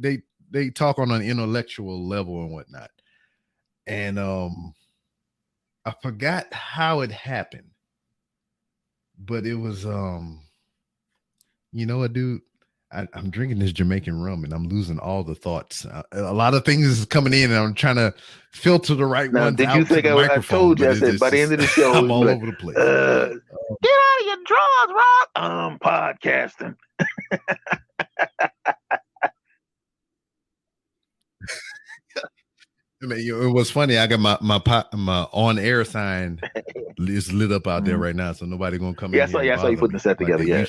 they talk on an intellectual level and whatnot. And I forgot how it happened, but it was you know what, dude? I'm drinking this Jamaican rum and I'm losing all the thoughts. A lot of things is coming in and I'm trying to filter the right ones. Did you think I told you? I said by the end of the show, I'm all over the place. Get out of your drawers, Rob. I'm podcasting. I mean, it was funny. I got my on air sign is lit up out there right now, so nobody gonna come in. I saw you putting the set together. Yeah.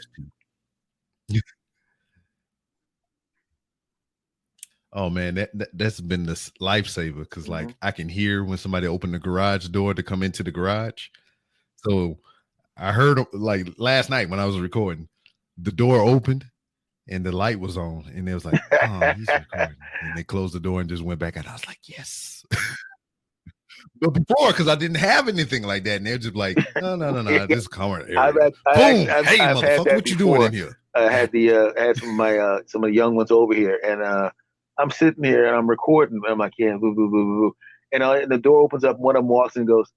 Oh man, that's been this lifesaver because like I can hear when somebody opened the garage door to come into the garage. So I heard like last night when I was recording, the door opened and the light was on, and it was like, oh, he's recording. And they closed the door and just went back out. I was like, yes. But before, because I didn't have anything like that, and they're just like, no, this is common area. Boom, hey, motherfucker, what you doing in here? I had some of the young ones over here, and I'm sitting here and I'm recording. And I'm like, yeah, boo, boo, boo, boo. And the door opens up. One of them walks in and goes,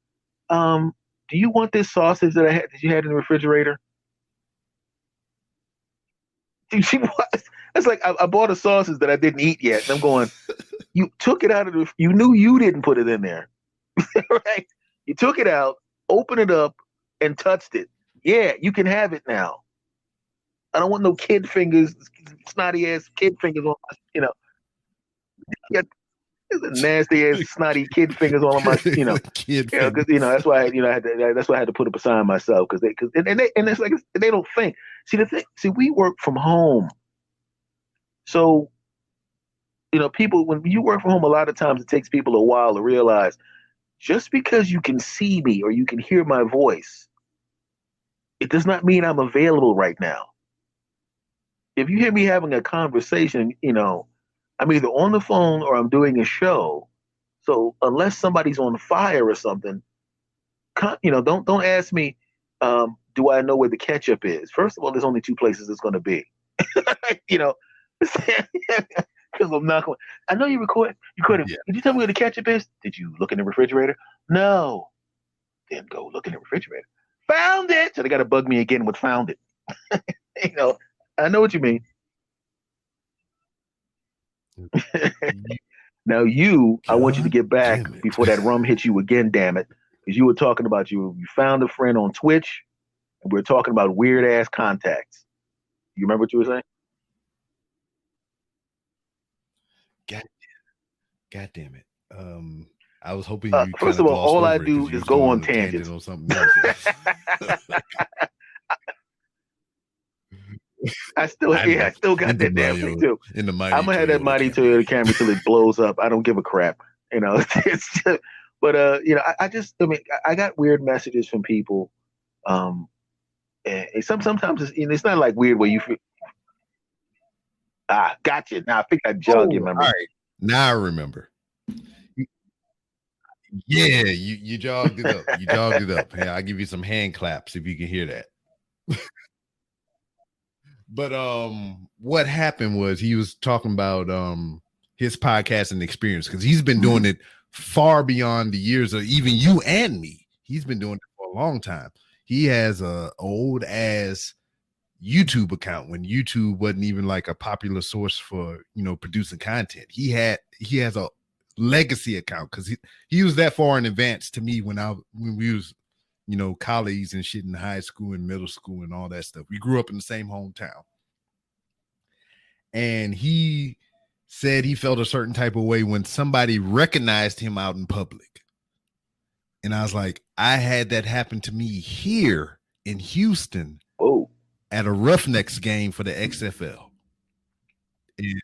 do you want this sausage that you had in the refrigerator? It's like I bought a sausage that I didn't eat yet. And I'm going, you took it out of you knew you didn't put it in there. Right? You took it out, opened it up, and touched it. Yeah, you can have it now. I don't want no kid fingers, snotty ass kid fingers on my, you know. Yeah, nasty ass snotty kid fingers on my, you know. Because that's why that's why I had to put it beside myself because it's like they don't think. See we work from home, so people when you work from home, a lot of times it takes people a while to realize just because you can see me or you can hear my voice, it does not mean I'm available right now. If you hear me having a conversation, I'm either on the phone or I'm doing a show. So unless somebody's on fire or something, don't ask me, do I know where the ketchup is? First of all, there's only two places it's going to be. Because I'm not going. I know you recorded. Yeah. Did you tell me where the ketchup is? Did you look in the refrigerator? No. Then go look in the refrigerator. Found it. So they got to bug me again with found it. I know what you mean. Now I want you to get back before that rum hits you again, damn it. Because you were talking about you found a friend on Twitch, and we were talking about weird ass contacts. You remember what you were saying? God damn it. I was hoping you first of all I do is go on tangents. Or something else. I still got that damn thing too. I'm gonna have that mighty Toyota Camry till it blows up. I don't give a crap. It's just, but I got weird messages from people. And sometimes it's not like weird where you feel. Gotcha. Now I think I jogged your memory. All right. Now I remember. Yeah, you jogged it up. You jogged it up. Hey, I'll give you some hand claps if you can hear that. But what happened was he was talking about his podcasting experience because he's been doing it far beyond the years of even you and me. He's been doing it for a long time. He has a old ass YouTube account when YouTube wasn't even like a popular source for producing content. He has a legacy account because he was that far in advance to me when we was colleagues and shit in high school and middle school and all that stuff. We grew up in the same hometown. And he said he felt a certain type of way when somebody recognized him out in public. And I was like, I had that happen to me here in Houston at a Roughnecks game for the XFL. And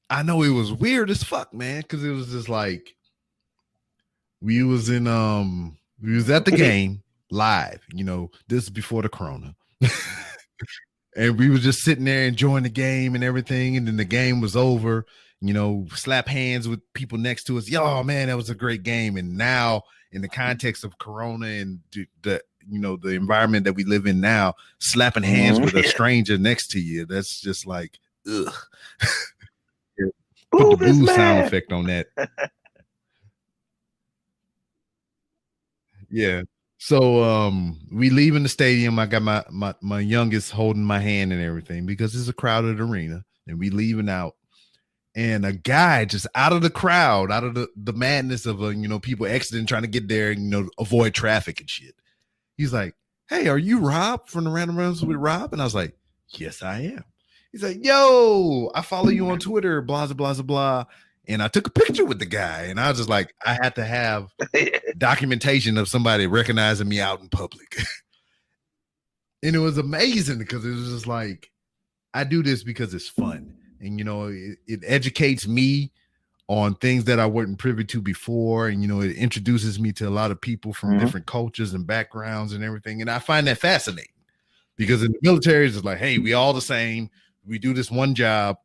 I know it was weird as fuck, man, because it was just like we was at the game live, this is before the corona. And we were just sitting there enjoying the game and everything. And then the game was over, slap hands with people next to us. Yo, man, that was a great game. And now in the context of corona and the environment that we live in now, slapping hands with a stranger next to you, that's just like, ugh. Put the boo sound effect on that. Yeah. So we leave in the stadium. I got my youngest holding my hand and everything because it's a crowded arena. And we leaving out. And a guy just out of the crowd, out of the madness of people exiting, trying to get there, avoid traffic and shit. He's like, "Hey, are you Rob from the Random Ramblings with Rob?" And I was like, "Yes, I am." He's like, "Yo, I follow you on Twitter, blah, blah, blah, blah." And I took a picture with the guy, and I was just like, I had to have documentation of somebody recognizing me out in public. And it was amazing because it was just like, I do this because it's fun. And, it educates me on things that I wasn't privy to before. And, it introduces me to a lot of people from different cultures and backgrounds and everything. And I find that fascinating because in the military, it's just like, hey, we all the same. We do this one job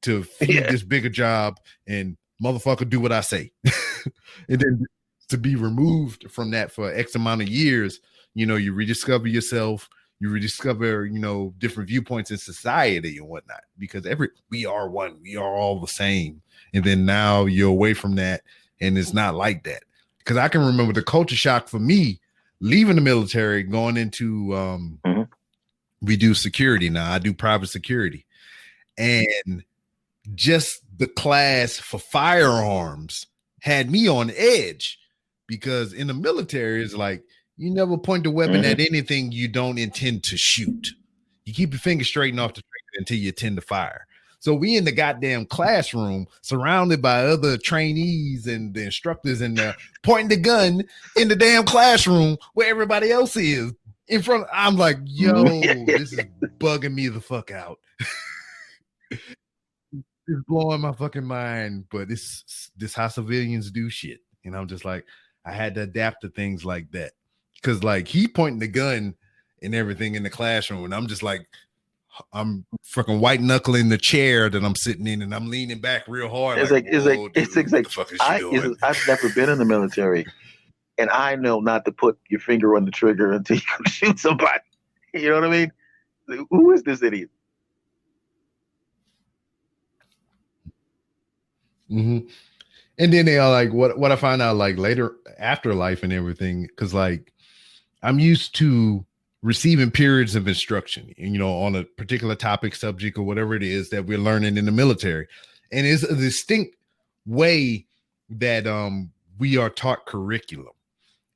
to feed this bigger job, and motherfucker do what I say. And then to be removed from that for X amount of years, you rediscover yourself, you rediscover, different viewpoints in society and whatnot, because we are one, we are all the same. And then now you're away from that, and it's not like that. Because I can remember the culture shock for me leaving the military, going into we do security now. I do private security. And just the class for firearms had me on edge, because in the military, it's like, you never point the weapon at anything you don't intend to shoot. You keep your finger straight and off the trigger until you intend to fire. So we in the goddamn classroom surrounded by other trainees and the instructors, and pointing the gun in the damn classroom where everybody else is in front. I'm like, yo, this is bugging me the fuck out. It's blowing my fucking mind, but this how civilians do shit. And I'm just like, I had to adapt to things like that. Because like he pointing the gun and everything in the classroom, and I'm just like, I'm fucking white knuckling the chair that I'm sitting in, and I'm leaning back real hard. I've never been in the military, and I know not to put your finger on the trigger until you can shoot somebody. You know what I mean? Like, who is this idiot? And then they are like, what I find out like later, afterlife and everything, because like I'm used to receiving periods of instruction, on a particular topic, subject, or whatever it is that we're learning in the military. And it's a distinct way that we are taught curriculum.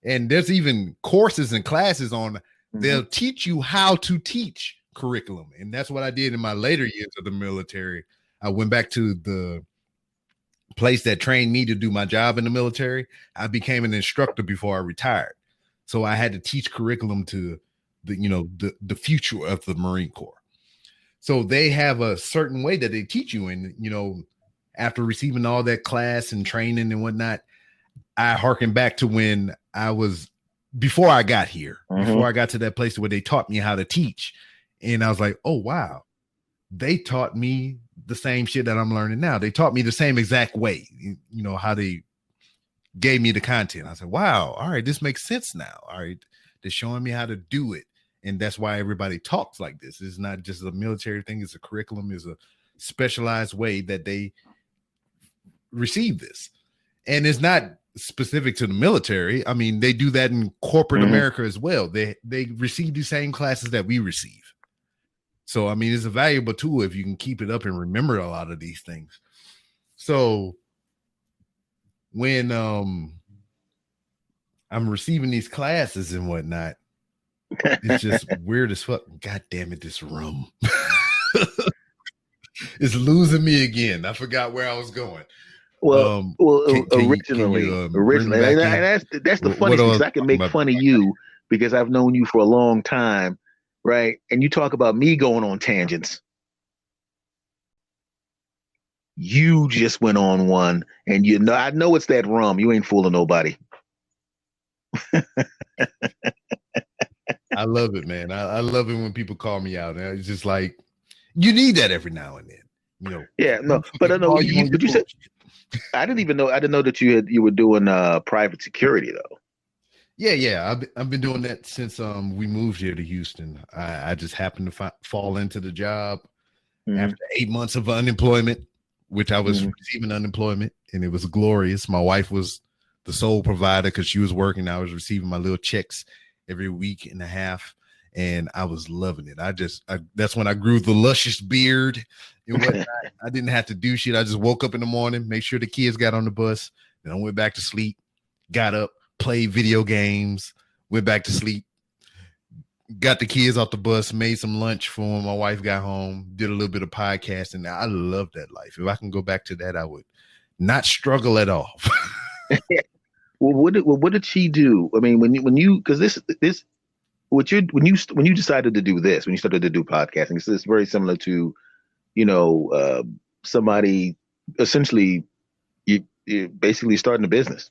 And there's even courses and classes on, they'll teach you how to teach curriculum. And that's what I did in my later years of the military. I went back to the place that trained me to do my job in the military. I became an instructor before I retired. So I had to teach curriculum to the future of the Marine Corps. So they have a certain way that they teach you. And, after receiving all that class and training and whatnot, I harken back to when I was, before I got here, before I got to that place where they taught me how to teach. And I was like, oh, wow. They taught me the same shit that I'm learning now. They taught me the same exact way, how they gave me the content. I said, wow, all right, this makes sense now. All right, they're showing me how to do it. And that's why everybody talks like this. It's not just a military thing. It's a curriculum. It's a specialized way that they receive this. And it's not specific to the military. I mean, they do that in corporate America as well. They receive the same classes that we receive. So, I mean, it's a valuable tool if you can keep it up and remember a lot of these things. So when I'm receiving these classes and whatnot, it's just weird as fuck. God damn it, this room. It's losing me again. I forgot where I was going. Well, originally, bring me back in? That's the funniest thing, because I can make fun of you because I've known you for a long time, right? And you talk about me going on tangents. You just went on one, and I know it's that rum. You ain't fooling nobody. I love it, man. I love it when people call me out. It's just like, you need that every now and then, you know. Yeah, no, but I know you said, I didn't know that you were doing private security though. Yeah. I've been doing that since we moved here to Houston. I just happened to fall into the job after 8 months of unemployment, which I was receiving unemployment, and it was glorious. My wife was the sole provider because she was working. I was receiving my little checks every week and a half, and I was loving it. That's when I grew the luscious beard and whatnot. I didn't have to do shit. I just woke up in the morning, make sure the kids got on the bus, then I went back to sleep, got up, played video games, went back to sleep, got the kids off the bus, made some lunch for when my wife got home, did a little bit of podcasting. I love that life. If I can go back to that, I would not struggle at all. Well, what did she do? I mean, when you because when you decided to do this, when you started to do podcasting, it's very similar to, somebody essentially you basically starting a business.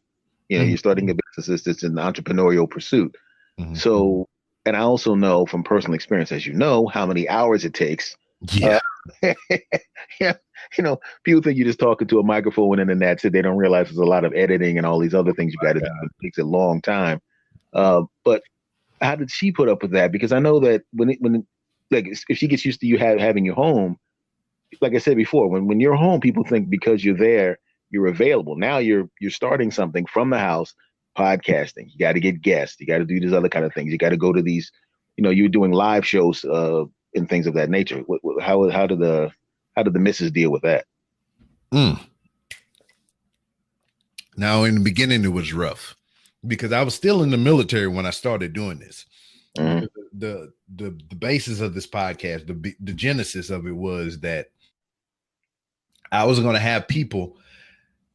You're starting a business. It's an entrepreneurial pursuit. So, and I also know from personal experience, as you know, how many hours it takes. Yeah. Yeah. People think you're just talking to a microphone and then that's it. They don't realize there's a lot of editing and all these other things you got to do. It takes a long time. But how did she put up with that? Because I know that if she gets used to you having your home, like I said before, when you're home, people think because you're there, you're available. Now you're starting something from the house, podcasting. You got to get guests. You got to do these other kind of things. You got to go to these, you're doing live shows and things of that nature. How did the missus deal with that? Now, in the beginning, it was rough because I was still in the military when I started doing this. The basis of this podcast, the genesis of it was that I was going to have people,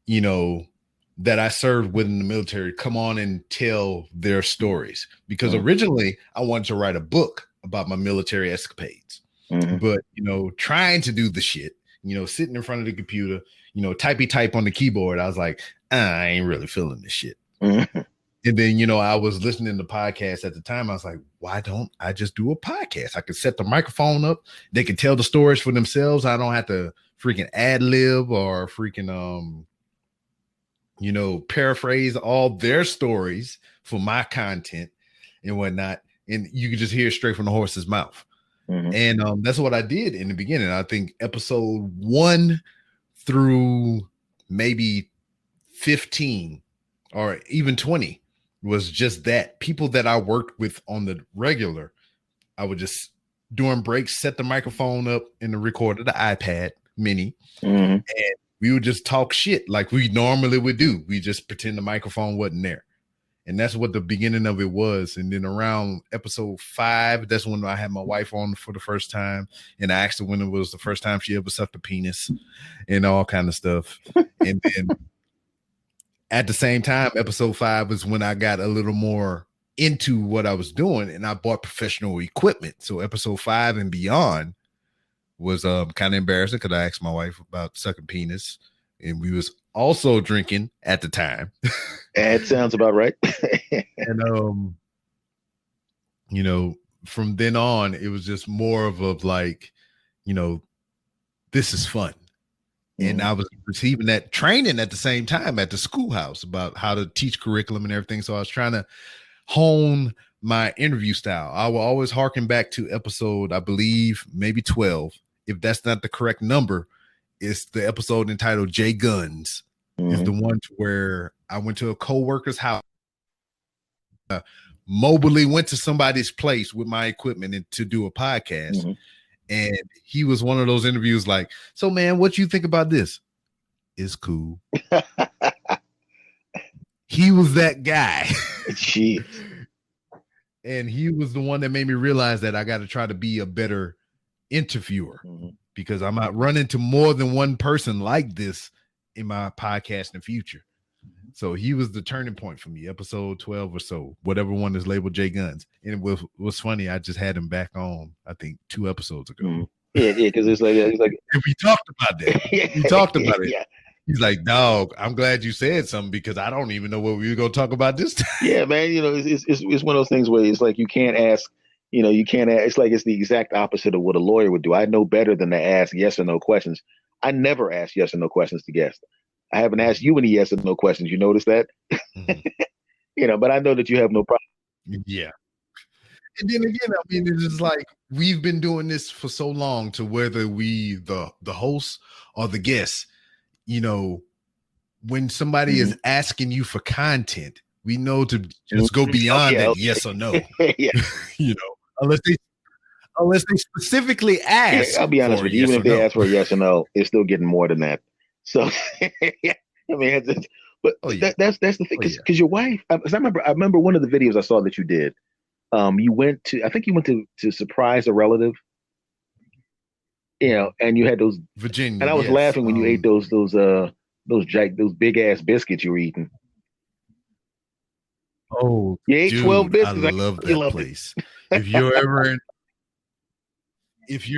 that I served with in the military come on and tell their stories, because originally I wanted to write a book about my military escapades, but, trying to do the shit, sitting in front of the computer, type on the keyboard. I was like, I ain't really feeling this shit. And then, I was listening to podcasts at the time. I was like, why don't I just do a podcast? I could set the microphone up. They can tell the stories for themselves. I don't have to freaking ad lib or freaking, paraphrase all their stories for my content and whatnot. And you can just hear it straight from the horse's mouth. And that's what I did in the beginning. I think episode 1 through maybe 15 or even 20 was just that. People that I worked with on the regular, I would just during breaks set the microphone up and the recorder, the iPad mini, and we would just talk shit like we normally would do. We just pretend the microphone wasn't there. And that's what the beginning of it was. And then around episode 5, that's when I had my wife on for the first time. And I asked her when it was the first time she ever sucked a penis and all kind of stuff. And then at the same time, episode 5 was when I got a little more into what I was doing and I bought professional equipment. So episode 5 and beyond was kind of embarrassing because I asked my wife about sucking penis, and we was also drinking at the time. It sounds about right. And from then on, it was just more of like, this is fun. And I was receiving that training at the same time at the schoolhouse about how to teach curriculum and everything. So I was trying to hone my interview style. I will always harken back to episode, I believe, maybe 12. If that's not the correct number, it's the episode entitled J Guns. Is the one where I went to a coworker's house, mobily went to somebody's place with my equipment and to do a podcast. And he was one of those interviews like, so man, what you think about this? It's cool. He was that guy. Jeez. And he was the one that made me realize that I got to try to be a better interviewer because I might run into more than one person like this in my podcast in the future. So he was the turning point for me, episode 12 or so, whatever one is labeled Jay Guns. And it was funny. I just had him back on, I think 2 episodes ago. Mm-hmm. Yeah, because it's like and we talked about that. We talked about it. Yeah. He's like, dog, I'm glad you said something because I don't even know what we were going to talk about this time. Yeah, man. It's one of those things where it's like you can't ask. You can't ask. It's like it's the exact opposite of what a lawyer would do. I know better than to ask yes or no questions. I never ask yes or no questions to guests. I haven't asked you any yes or no questions. You notice that? Mm-hmm. But I know that you have no problem. Yeah. And then again, I mean, it's just like we've been doing this for so long to whether we, the host or the guest, when somebody is asking you for content, we know to just go beyond that yes or no. Yeah. Unless they specifically ask. Yeah, I'll be honest with you. Even if they ask for a yes or no, it's still getting more than that. So, yeah, I mean, that's the thing. Because your wife, I remember one of the videos I saw that you did. You went to surprise a relative, and you had those Virginia. And I was laughing when you ate those big ass biscuits you were eating. Oh, you ate 12 biscuits. I love that place. If you're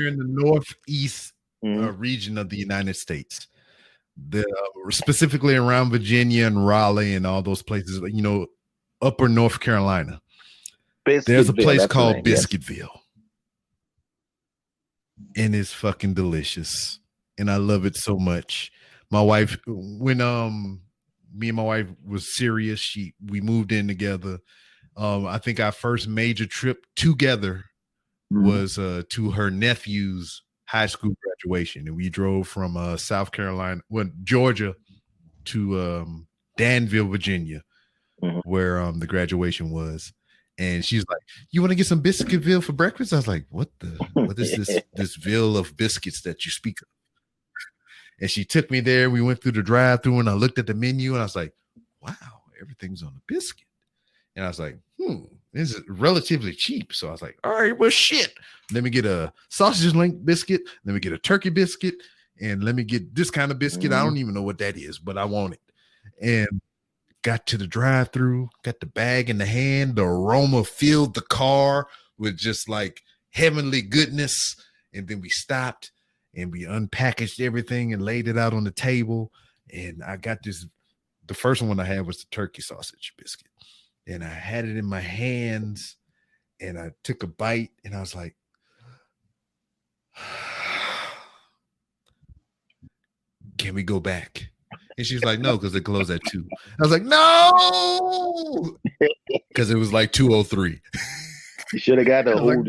in the northeast region of the United States, specifically around Virginia and Raleigh and all those places, upper North Carolina, there's a place called Biscuitville. And it's fucking delicious. And I love it so much. My wife, when me and my wife was serious, we moved in together. I think our first major trip together was to her nephew's high school graduation, and we drove from Georgia to Danville, Virginia, where the graduation was. And she's like, "You want to get some Biscuitville for breakfast?" I was like, "What is this ville of biscuits that you speak of?" And she took me there. We went through the drive-thru, and I looked at the menu, and I was like, "Wow, everything's on a biscuit." And I was like, this is relatively cheap. So I was like, all right, well, shit. Let me get a sausage link biscuit. Let me get a turkey biscuit. And let me get this kind of biscuit. I don't even know what that is, but I want it. And got to the drive-thru, got the bag in the hand. The aroma filled the car with just like heavenly goodness. And then we stopped and we unpackaged everything and laid it out on the table. And I got the first one I had was the turkey sausage biscuit. And I had it in my hands and I took a bite and I was like, "Can we go back?" And she's like, "No, because it closed at 2." I was like, "No," because it was like 2:03. You should have got a whole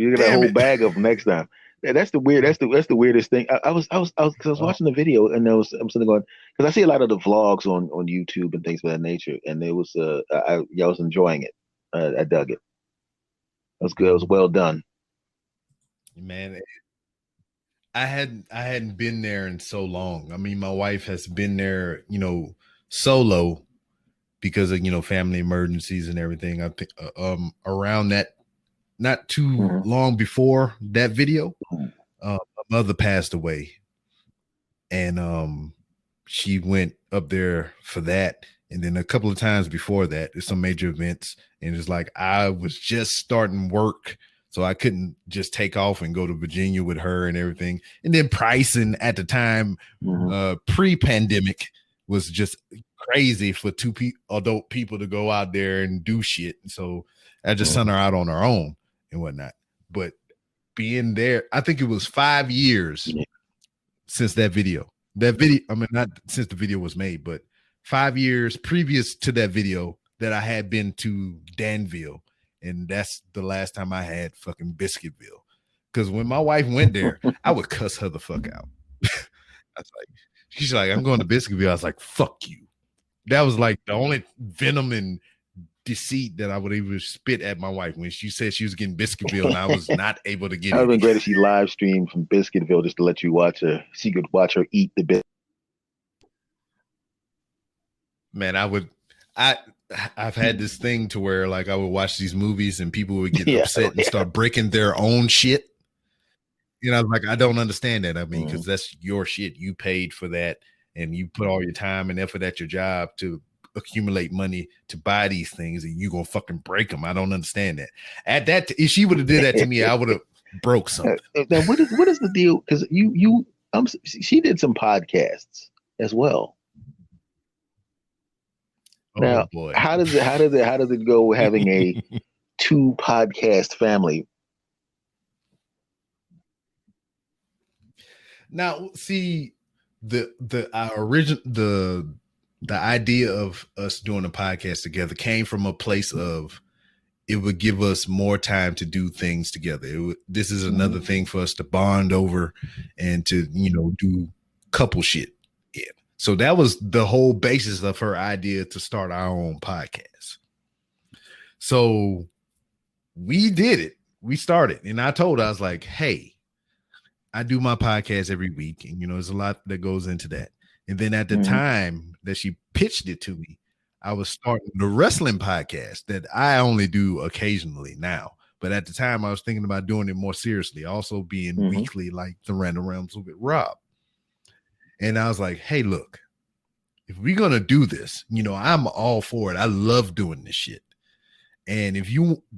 bag of them next time. Yeah, that's the weirdest thing. I was watching the video and I'm sitting going, because I see a lot of the vlogs on YouTube and things of that nature, and it was I was enjoying it. I dug it. It was good. It was well done. Man, I hadn't been there in so long. I mean, my wife has been there, solo because of family emergencies and everything. I think around that. Not too long before that video, my mother passed away, and she went up there for that. And then a couple of times before that, there's some major events, and it's like I was just starting work, so I couldn't just take off and go to Virginia with her and everything. And then pricing at the time, pre-pandemic, was just crazy for two adult people to go out there and do shit. So I just sent her out on her own and whatnot. But being there, I think it was 5 years since that video. I mean, not since the video was made, but 5 years previous to that video that I had been to Danville. And that's the last time I had fucking Biscuitville. Because when my wife went there, I would cuss her the fuck out. She's like, "I'm going to Biscuitville." I was like, "Fuck you." That was like the only venom and deceit that I would even spit at my wife when she said she was getting Biscuitville and I was not able to get it. It would have been great if she live streamed from Biscuitville just to let you watch her. She could watch her eat the biscuit. Man, I've had this thing to where like I would watch these movies and people would get upset and start breaking their own shit. You know, I was like, I don't understand that. I mean, because that's your shit. You paid for that, and you put all your time and effort at your job to accumulate money to buy these things, and you gonna fucking break them. I don't understand that. At that, if she would have did that to me, I would have broke something. Now, what is the deal? Because she did some podcasts as well. Oh, now, boy. how does it go having a 2 podcast family? Now, see, the idea of us doing a podcast together came from a place of it would give us more time to do things together. This is another thing for us to bond over and to, do couple shit. Yeah. So that was the whole basis of her idea to start our own podcast. So we did it. We started. And I told her, I was like, hey, I do my podcast every week. And, there's a lot that goes into that. And then at the time that she pitched it to me, I was starting the wrestling podcast that I only do occasionally now. But at the time, I was thinking about doing it more seriously, also being weekly like the Random Rambles with Rob. And I was like, hey, look, if we're going to do this, I'm all for it. I love doing this shit. And if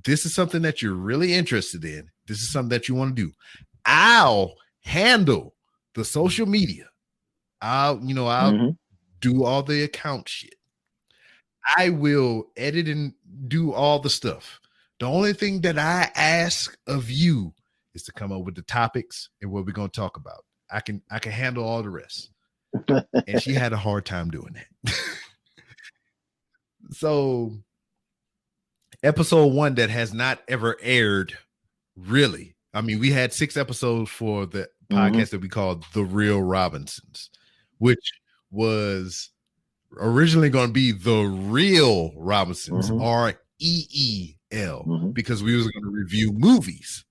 this is something that you're really interested in, this is something that you want to do, I'll handle the social media. I'll do all the account shit. I will edit and do all the stuff. The only thing that I ask of you is to come up with the topics and what we're going to talk about. I can handle all the rest. And she had a hard time doing that. So episode 1 that has not ever aired, really. I mean, we had 6 episodes for the podcast that we called The Real Robinsons, which was originally going to be The Real Robinsons, REEL, because we was going to review movies.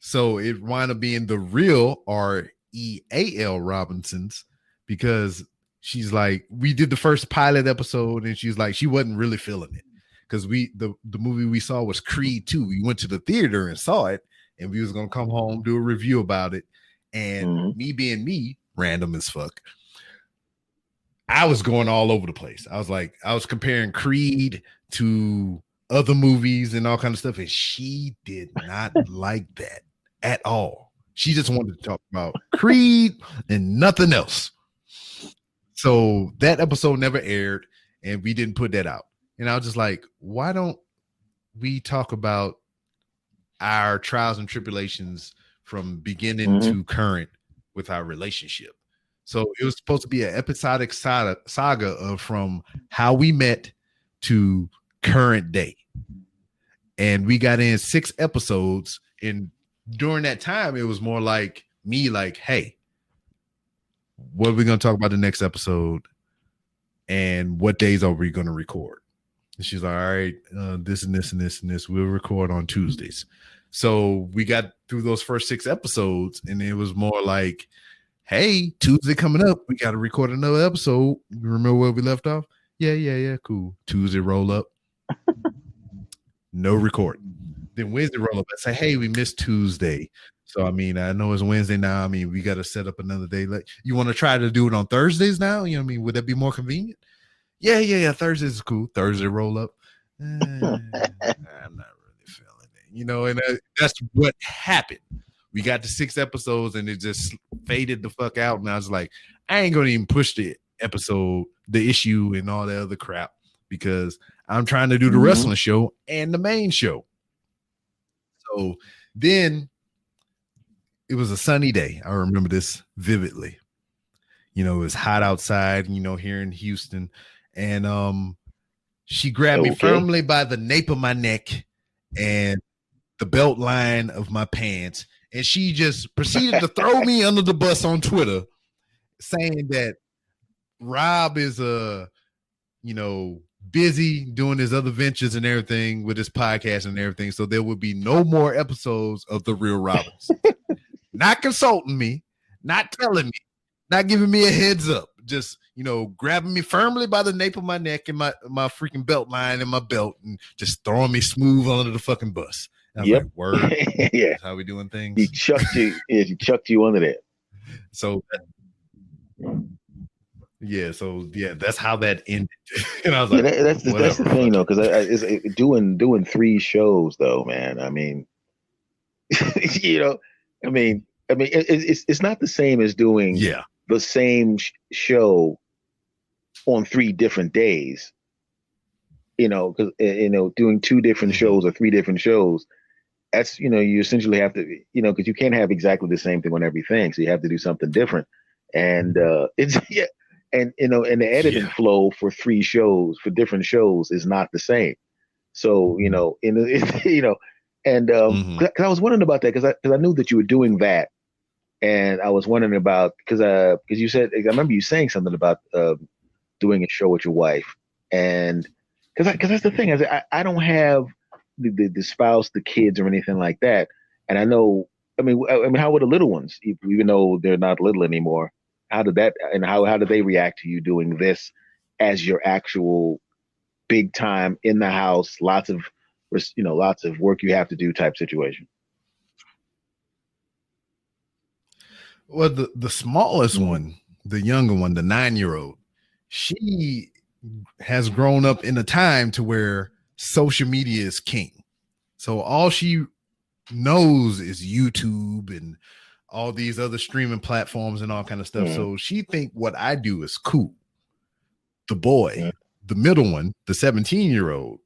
So it wound up being The Real REAL Robinsons, because she's like, we did the first pilot episode and she's like, she wasn't really feeling it. Because the movie we saw was Creed 2. We went to the theater and saw it, and we was gonna come home, do a review about it. And me being me, random as fuck, I was going all over the place. I was comparing Creed to other movies and all kind of stuff, and she did not like that at all. She just wanted to talk about Creed and nothing else. So that episode never aired, and we didn't put that out. And I was just like, why don't we talk about our trials and tribulations from beginning to current with our relationship? So it was supposed to be an episodic saga of from how we met to current day. And we got in 6 episodes. And during that time, it was more like me, like, hey, what are we going to talk about the next episode? And what days are we going to record? And she's like, all right, this and this and this and this. We'll record on Tuesdays. So we got through those first 6 episodes, and it was more like, hey, Tuesday coming up, we got to record another episode. Remember where we left off? Yeah, cool. Tuesday roll up. No recording. Then Wednesday roll up and say, hey, we missed Tuesday. So, I mean, I know it's Wednesday now. I mean, we got to set up another day. Like, you want to try to do it on Thursdays now? You know what I mean? Would that be more convenient? Yeah. Thursdays is cool. Thursday roll up. I'm not really feeling it. And that's what happened. We got to 6 episodes and it just faded the fuck out. And I was like, I ain't going to even push the episode, the issue and all that other crap, because I'm trying to do the wrestling show and the main show. So then it was a sunny day. I remember this vividly. It was hot outside, here in Houston. And she grabbed me firmly by the nape of my neck and the belt line of my pants. And she just proceeded to throw me under the bus on Twitter, saying that Rob is busy doing his other ventures and everything with his podcast and everything. So there would be no more episodes of The Real Robinsons. Not consulting me, not telling me, not giving me a heads up. Just, grabbing me firmly by the nape of my neck and my freaking belt line and my belt and just throwing me smooth under the fucking bus. I was like, word, yeah, that's how we doing things. He chucked you under there. So that's how that ended. And I was like, that's the thing though, because doing 3 shows though, man. I mean, it's not the same as doing the same show on 3 different days. Because doing 2 different shows or 3 different shows, that's you essentially have to because you can't have exactly the same thing on everything, so you have to do something different, and it's and and the editing flow for 3 shows for different shows is not the same. So and cause I was wondering about that because I knew that you were doing that, and I was wondering about because you said, I remember you saying something about doing a show with your wife, and because that's the thing, I don't have the spouse, the kids, or anything like that, and I know. I mean, how were the little ones? Even though they're not little anymore, how did they react to you doing this as your actual big time in the house, lots of work you have to do type situation? Well, the smallest one, the younger one, the 9-year-old, she has grown up in a time to where social media is king. So all she knows is YouTube and all these other streaming platforms and all kind of stuff. So she think what I do is cool. The boy, the middle one, the 17-year-old,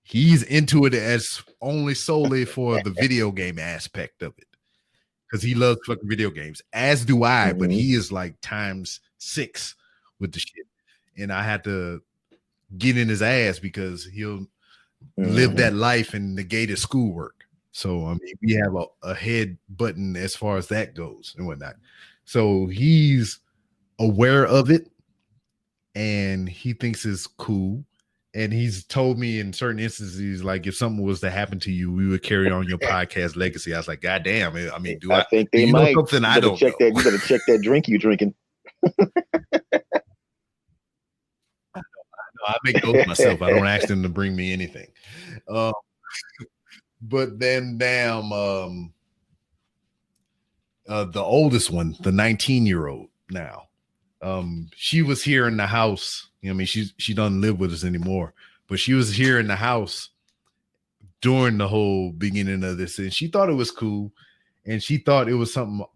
he's into it as only solely for the video game aspect of it. Because he loves fucking video games, as do I, but he is like times 6 with the shit. And I had to get in his ass because he'll live that life and negate his schoolwork. So, I mean, we have a head button as far as that goes and whatnot. So he's aware of it and he thinks it's cool. And he's told me in certain instances, like, if something was to happen to you, we would carry on your podcast legacy. I was like, God damn. I mean, I think they might. Know something I don't know. You got to check that drink you're drinking. I make those myself. I don't ask them to bring me anything. But then, damn, the oldest one, the 19-year-old now, she was here in the house. I mean, she doesn't live with us anymore, but she was here in the house during the whole beginning of this, and she thought it was cool, and she thought it was something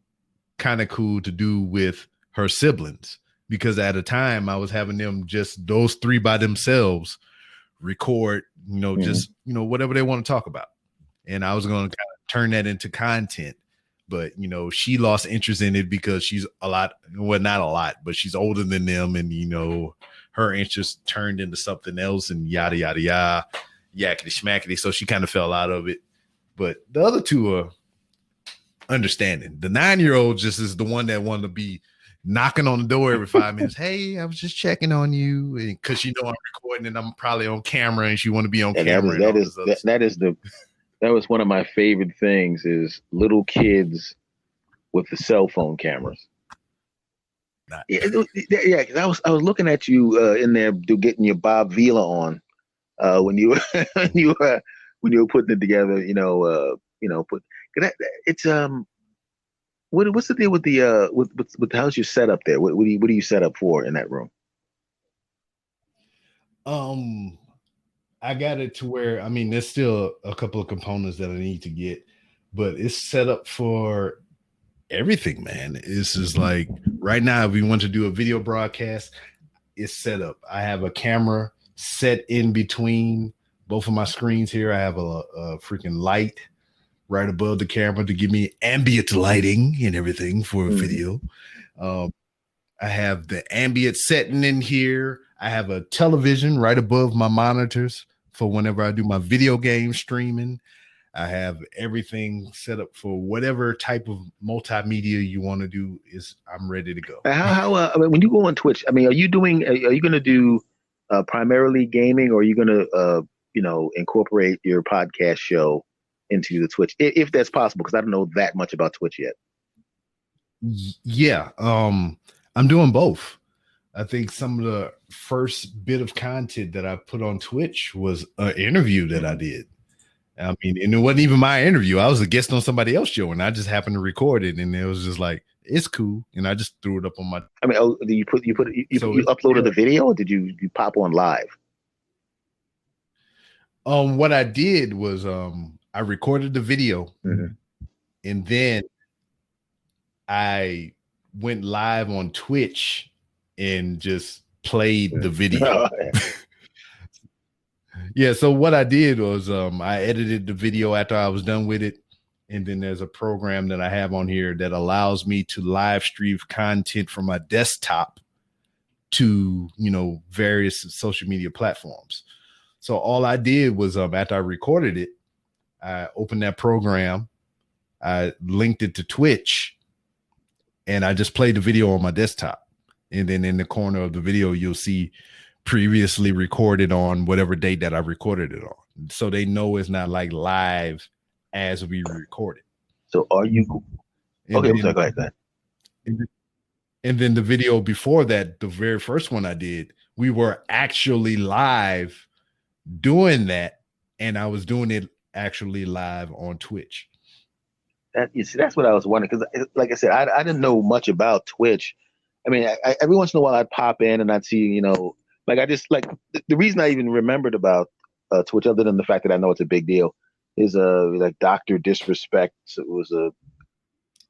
kind of cool to do with her siblings, because at a time I was having them just those 3 by themselves record, just whatever they want to talk about, and I was going to kind of turn that into content. But, she lost interest in it because she's not a lot, but she's older than them. And, her interest turned into something else and yada, yada, yada, yakety schmackety. So she kind of fell out of it. But the other 2 are understanding. The 9-year-old just is the one that wanted to be knocking on the door every 5 minutes. Hey, I was just checking on you. And because I'm recording and I'm probably on camera and she want to be on camera. That was one of my favorite things is little kids with the cell phone cameras. Because I was looking at you in there getting your Bob Vila on when you were putting it together. It's what's the deal with the with how's your setup there? What do you set up for in that room? I got it to where, I mean, there's still a couple of components that I need to get, but it's set up for everything, man. It's just like right now, if we want to do a video broadcast, it's set up. I have a camera set in between both of my screens here. I have a freaking light right above the camera to give me ambient lighting and everything for a video. I have the ambient setting in here. I have a television right above my monitors for whenever I do my video game streaming. I have everything set up for whatever type of multimedia you want to do. I'm ready to go. I mean, when you go on Twitch, I mean, are you going to do primarily gaming, or are you going to, incorporate your podcast show into the Twitch, if that's possible? Because I don't know that much about Twitch yet. Yeah. I'm doing both. I think some of the first bit of content that I put on Twitch was an interview that I did. I mean, and it wasn't even my interview. I was a guest on somebody else's show, and I just happened to record it, and it was just like, it's cool, and I just threw it up on my. I mean, oh, you uploaded the video, or did you pop on live? What I did was I recorded the video, and then I went live on Twitch and just played the video. Yeah, so what I did was I edited the video after I was done with it, and then there's a program that I have on here that allows me to live stream content from my desktop to, you know, various social media platforms. So all I did was after I recorded it, I opened that program, I linked it to Twitch, and I just played the video on my desktop. And then in the corner of the video, you'll see previously recorded on whatever date that I recorded it on. So they know it's not like live as we record it. So are you okay? Go ahead. And then the video before that, the very first one I did, we were actually live doing that, and I was doing it actually live on Twitch. That's what I was wondering, because like I said, I didn't know much about Twitch. I mean, every once in a while I'd pop in and I'd see, you know, like I just like the reason I even remembered about Twitch, other than the fact that I know it's a big deal, is like Dr. Disrespect. So it was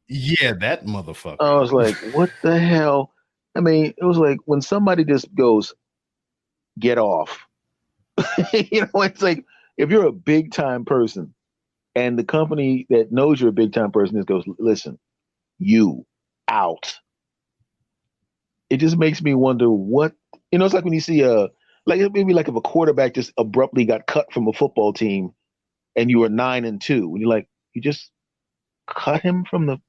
that motherfucker. I was like, what the hell? I mean, it was like when somebody just goes, get off. You know, it's like if you're a big time person and the company that knows you're a big time person just goes, listen, you out. It just makes me wonder what, you know, it's like when you see like maybe like if a quarterback just abruptly got cut from a football team and you were 9-2, and you're like, you just cut him from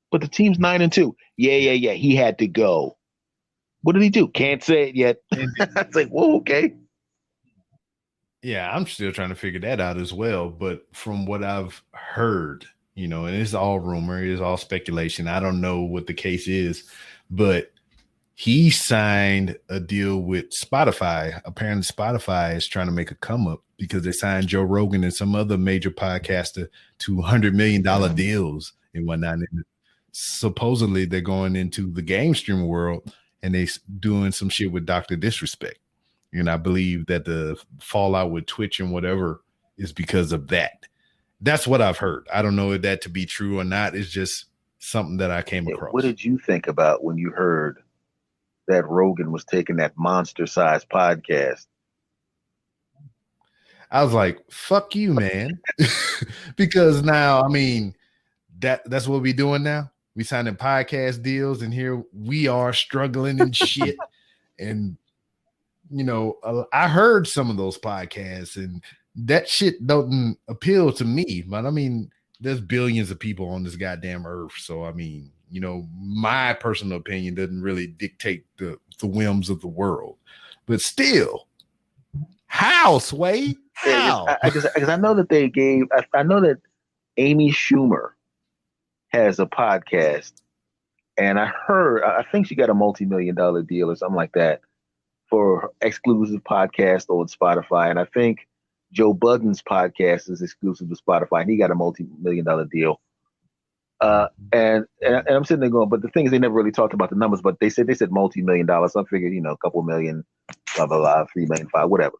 but the team's 9-2. Yeah. He had to go. What did he do? Can't say it yet. It's like, whoa, okay. Yeah, I'm still trying to figure that out as well. But from what I've heard, you know, and it's all rumor, it's all speculation. I don't know what the case is, but he signed a deal with Spotify. Apparently, Spotify is trying to make a come up because they signed Joe Rogan and some other major podcaster to $100 million deals and whatnot. And supposedly, they're going into the game stream world and they're doing some shit with Dr. Disrespect. And I believe that the fallout with Twitch and whatever is because of that. That's what I've heard. I don't know if that to be true or not. It's just something that I came across. What did you think about when you heard that Rogan was taking that monster-sized podcast? I was like, fuck you, man. Because now, I mean, that's what we're doing now. We signing podcast deals, and here we are struggling and shit. And you know, I heard some of those podcasts and that shit doesn't appeal to me, but I mean, there's billions of people on this goddamn earth. So, I mean, you know, my personal opinion doesn't really dictate the whims of the world, but still, how, Sway? How? Because I know that I know that Amy Schumer has a podcast, and I think she got a multi-million-dollar deal or something like that for exclusive podcast on Spotify. And I think Joe Budden's podcast is exclusive to Spotify, and he got a multi-million-dollar deal. And I'm sitting there going, but the thing is, they never really talked about the numbers, but they said multi-million-dollars. So I figured, you know, a couple million, blah, blah, blah, 3 million, 5, whatever.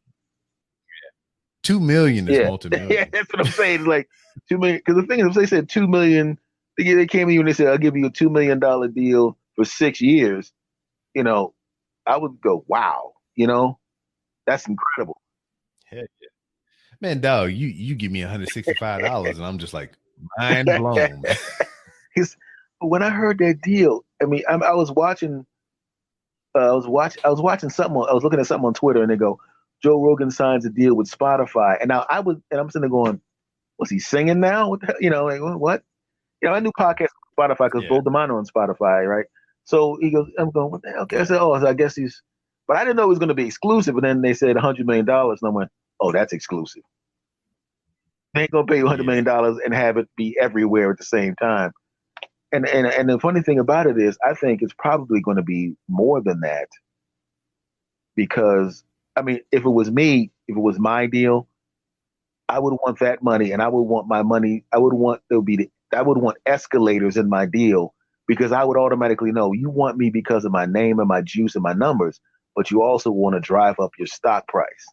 2 million is multi-million. Yeah, that's what I'm saying. It's like 2 million. Because the thing is, if they said 2 million, they came to you and they said, I'll give you a $2 million deal for 6 years, you know, I would go, wow, you know, that's incredible. Heck yeah. Man, dog, you give me $165 and I'm just like mind blown. When I heard that deal, I mean, I was watching something. I was looking at something on Twitter, and they go, Joe Rogan signs a deal with Spotify, and now I'm sitting there going, was he singing now? What the hell? You know, like, what? You know, I knew podcasts on Spotify because Bull Demano on Spotify, right? So he goes, I'm going, what the hell? Okay. I said, so I guess but I didn't know it was going to be exclusive. And then they said $100 million. And I went, oh, that's exclusive. They ain't going to pay you $100 million and have it be everywhere at the same time. And the funny thing about it is, I think it's probably going to be more than that. Because, I mean, if it was me, if it was my deal, I would want that money, and I would want my money. I would want I would want escalators in my deal because I would automatically know you want me because of my name and my juice and my numbers, but you also want to drive up your stock price.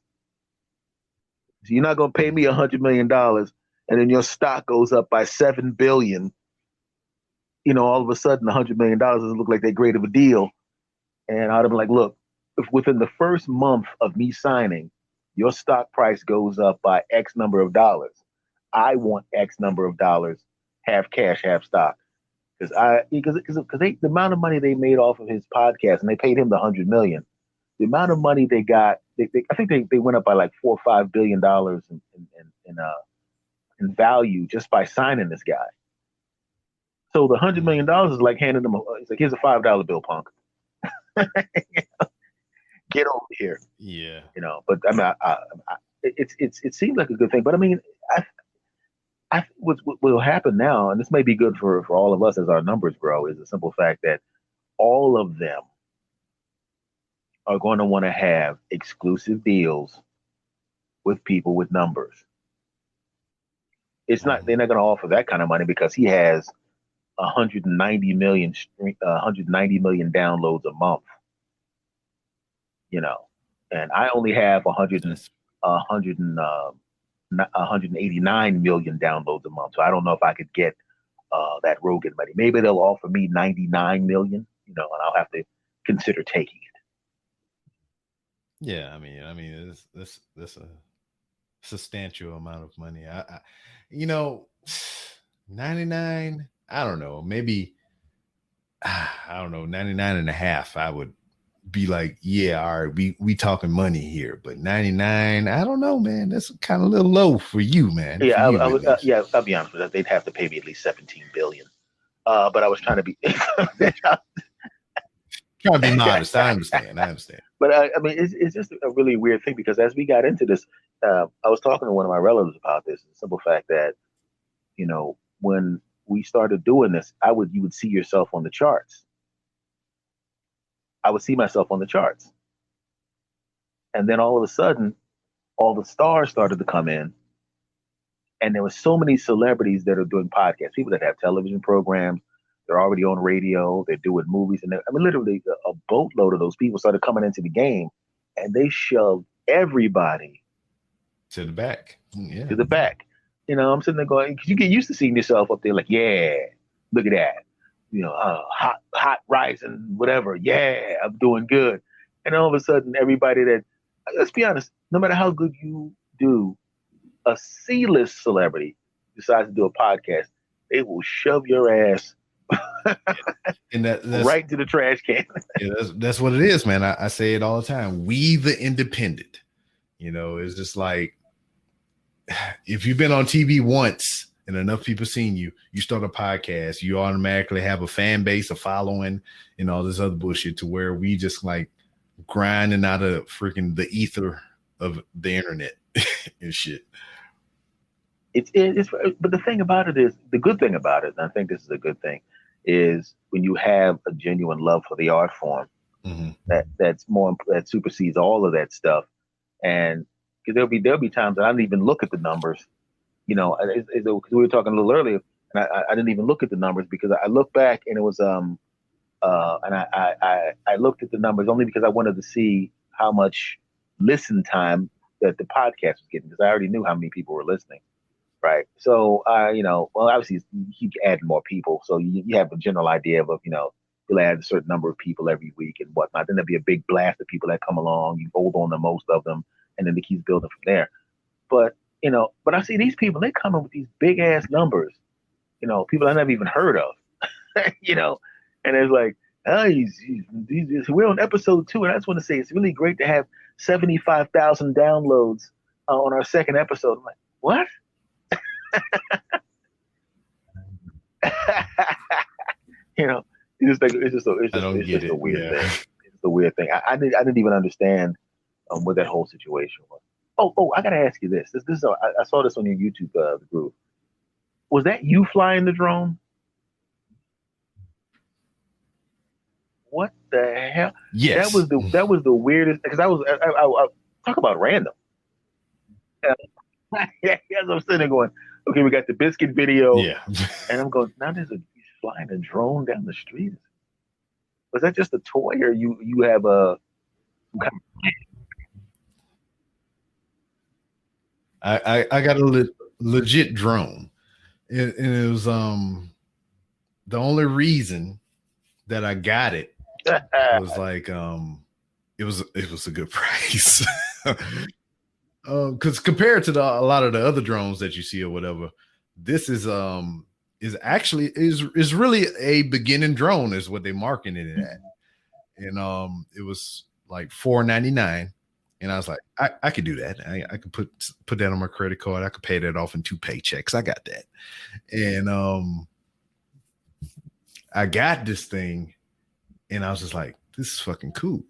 So you're not going to pay me $100 million, and then your stock goes up by 7 billion. All of a sudden, $100 million doesn't look like that great of a deal. And I'd be like, look, if within the first month of me signing, your stock price goes up by X number of dollars, I want X number of dollars, half cash, half stock. Because the amount of money they made off of his podcast, and they paid him the $100 million. The amount of money they got, I think they went up by like $4 or $5 billion in value just by signing this guy. So the $100 million is like handing them. It's like, here's a $5 bill, punk. Get over here. Yeah. But I mean, it seems like a good thing. But I mean, I what will happen now, and this may be good for all of us as our numbers grow, is the simple fact that all of them are going to want to have exclusive deals with people with numbers. They're not going to offer that kind of money because he has 190 million downloads a month. And I only have 189 million downloads a month. So I don't know if I could get that Rogan money. Maybe they'll offer me 99 million, and I'll have to consider taking it. Yeah, I mean, it's a substantial amount of money. I 99. I don't know. Maybe 99 and a half. I would be like, yeah, all right, we talking money here, but 99, I don't know, man. That's kind of a little low for you, man. Yeah, I'll be honest with that. They'd have to pay me at least 17 billion. But I was trying to be trying to be modest. I understand. But I mean, it's just a really weird thing because as we got into this, I was talking to one of my relatives about this. The simple fact that, when we started doing this, you would see yourself on the charts. I would see myself on the charts. And then all of a sudden, all the stars started to come in. And there were so many celebrities that are doing podcasts, people that have television programs, they're already on radio, they're doing movies. And literally a boatload of those people started coming into the game and they shoved everybody to the back. Yeah. To the back. I'm sitting there going, because you get used to seeing yourself up there like, yeah, look at that. Hot rising, whatever. Yeah, I'm doing good. And all of a sudden, everybody let's be honest, no matter how good you do, a C-list celebrity decides to do a podcast, they will shove your ass and that's right into the trash can. Yeah, that's what it is, man. I say it all the time. We the independent. It's just like, if you've been on TV once and enough people seen you, you start a podcast, you automatically have a fan base, a following, and all this other bullshit, to where we just like grinding out of freaking the ether of the internet and shit. But the thing about it is, the good thing about it, and I think this is a good thing, is when you have a genuine love for the art form, that supersedes all of that stuff. And because there'll be times that I didn't even look at the numbers. Because we were talking a little earlier, and I didn't even look at the numbers because I looked back and it was and I looked at the numbers only because I wanted to see how much listen time that the podcast was getting, because I already knew how many people were listening, right? So obviously you keep adding more people, so you have a general idea of you'll add a certain number of people every week and whatnot. Then there'll be a big blast of people that come along. You hold on to most of them, and then it keeps building from there. But I see these people, they come in with these big ass numbers, people I never even heard of, and it's like, oh, we're on episode 2, and I just want to say it's really great to have 75,000 downloads on our second episode. I'm like, what? It's just a weird thing. It's a weird thing. I didn't even understand what that whole situation was. Oh, I gotta ask you this. I saw this on your YouTube group. Was that you flying the drone? What the hell? Yes. That was the weirdest, because I talk about random. Yeah, as I'm sitting there going, okay, we got the biscuit video, Yeah. and I'm going, now he's flying a drone down the street. Was that just a toy, or you have a? I got a legit drone, and it was the only reason that I got it was like it was a good price. Because compared to a lot of the other drones that you see or whatever, this is actually is really a beginning drone is what they marketed it at, and it was like $499, and I was like, I could do that. I could put that on my credit card. I could pay that off in 2 paychecks. I got that, and I got this thing, and I was just like, this is fucking cool.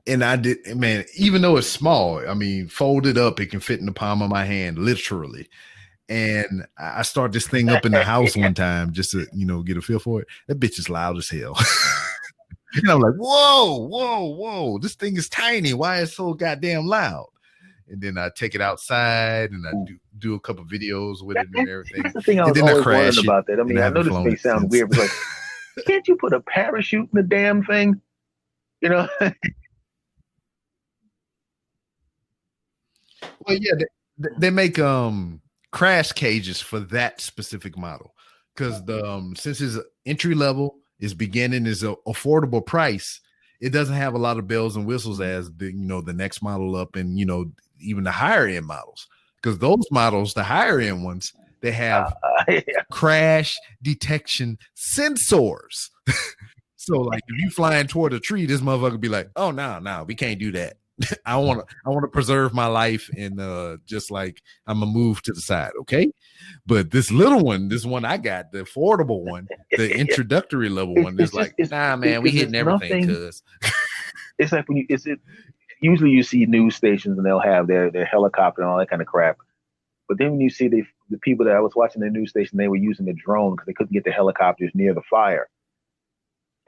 And I did, man, even though it's small, I mean, folded up, it can fit in the palm of my hand, literally. And I start this thing up in the house one time just to, get a feel for it. That bitch is loud as hell. And I'm like, whoa, this thing is tiny. Why is it so goddamn loud? And then I take it outside and I do a couple videos with it and everything. That's the thing I was always wondering about that. I mean, I know this may sound weird, but like, can't you put a parachute in the damn thing? Well, yeah, they make crash cages for that specific model because since it's entry level, is beginning, is an affordable price. It doesn't have a lot of bells and whistles as the next model up and even the higher end models, because those models, the higher end ones, they have crash detection sensors. So like if you flying toward a tree, this motherfucker be like, oh no, we can't do that. I want to preserve my life and just like I'm gonna move to the side, okay? But this little one, this one I got, the affordable one, the introductory level one, is like, nah, man, we hitting everything. Cause it's like when usually you see news stations and they'll have their helicopter and all that kind of crap. But then when you see the people that I was watching the news station, they were using a drone because they couldn't get the helicopters near the fire.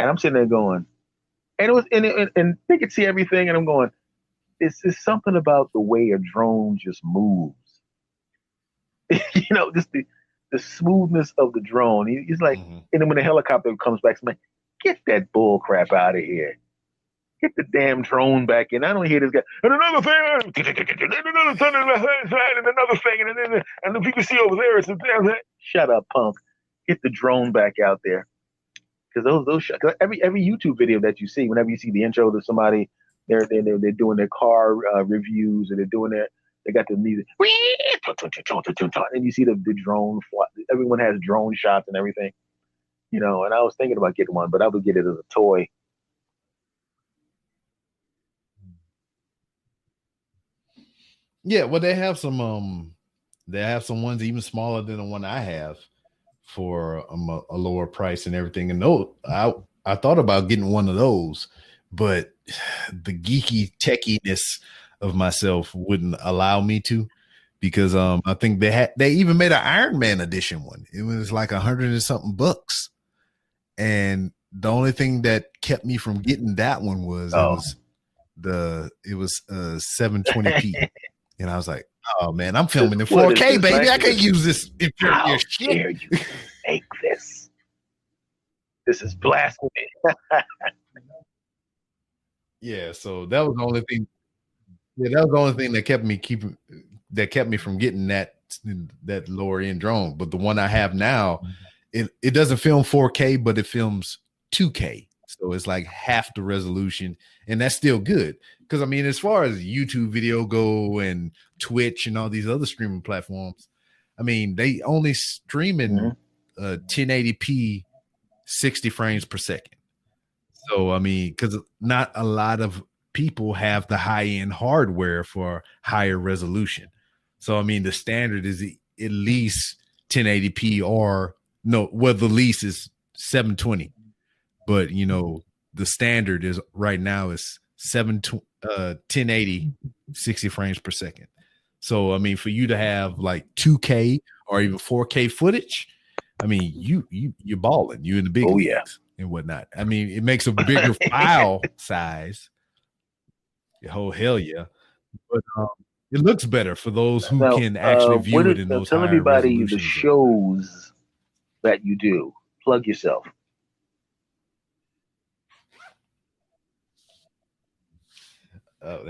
And I'm sitting there going, and it was and they could see everything, and I'm going, it's something about the way a drone just moves. Just the smoothness of the drone. He's like, and then when the helicopter comes back, I'm like, get that bull crap out of here. Get the damn drone back in. I don't hear this guy. And another thing, and another thing, and another thing, and the people see over there. It's a damn thing. Shut up, punk. Get the drone back out there. Because those every YouTube video that you see, whenever you see the intro to somebody, they're doing their car reviews, and they got the music, and you see the drone fly. Everyone has drone shots and everything, and I was thinking about getting one, but I would get it as a toy. Yeah, well, they have some ones even smaller than the one I have for a lower price and everything. And I thought about getting one of those, but the geeky techiness of myself wouldn't allow me to, because I think they even made an Iron Man edition one. It was like $100 and something, and the only thing that kept me from getting that one was it was 720p, and I was like, oh man, I'm filming in 4K, baby. I can't use this inferior shit. Dare you make this? This is blasphemy. Yeah, so that was the only thing. Yeah, that was the only thing that kept me from getting that lower end drone. But the one I have now, it doesn't film 4K, but it films 2K. So it's like half the resolution, and that's still good. Because I mean, as far as YouTube video go and Twitch and all these other streaming platforms, I mean, they only stream in 1080p 60 frames per second. So I mean, because not a lot of people have the high-end hardware for higher resolution. So I mean, the standard is at least 1080p, or no, well, the least is 720. But the standard is right now is 1080 60 frames per second. So I mean, for you to have like 2K or even 4K footage, I mean, you're balling. You in the big leagues and whatnot. I mean, it makes a bigger file size. Oh hell yeah! But it looks better for those who can actually view it in those tell higher everybody the resolutions. shows that you do. Plug yourself.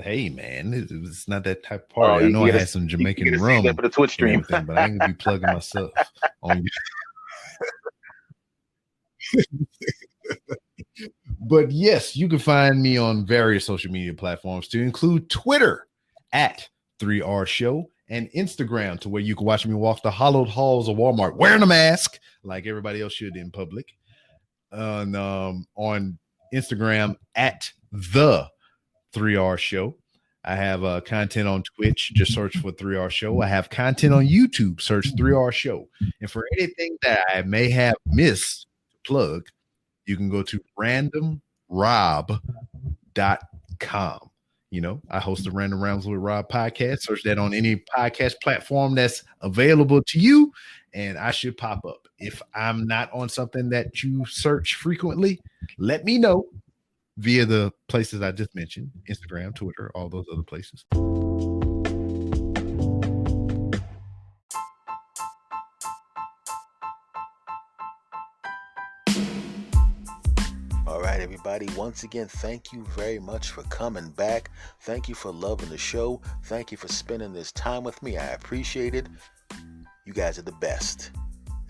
Hey man, it's not that type of party. I know I had some Jamaican rum for the Twitch stream, but I ain't gonna be plugging myself on you. But yes, you can find me on various social media platforms, to include Twitter at 3R Show, and Instagram, to where you can watch me walk the hollowed halls of Walmart wearing a mask like everybody else should in public. On Instagram at the 3R Show. I have content on Twitch. Just search for 3R Show. I have content on YouTube. Search 3R Show. And for anything that I may have missed to plug, you can go to randomrob.com. You know, I host the Random Rambles with Rob podcast. Search that on any podcast platform that's available to you, and I should pop up. If I'm not on something that you search frequently, let me know via the places I just mentioned, Instagram, Twitter, all those other places. All right, everybody. Once again, thank you very much for coming back. Thank you for loving the show. Thank you for spending this time with me. I appreciate it. You guys are the best.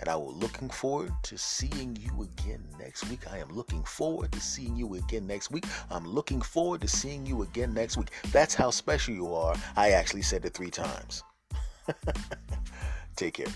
And I will looking forward to seeing you again next week. I am looking forward to seeing you again next week. I'm looking forward to seeing you again next week. That's how special you are. I actually said it 3 times. Take care.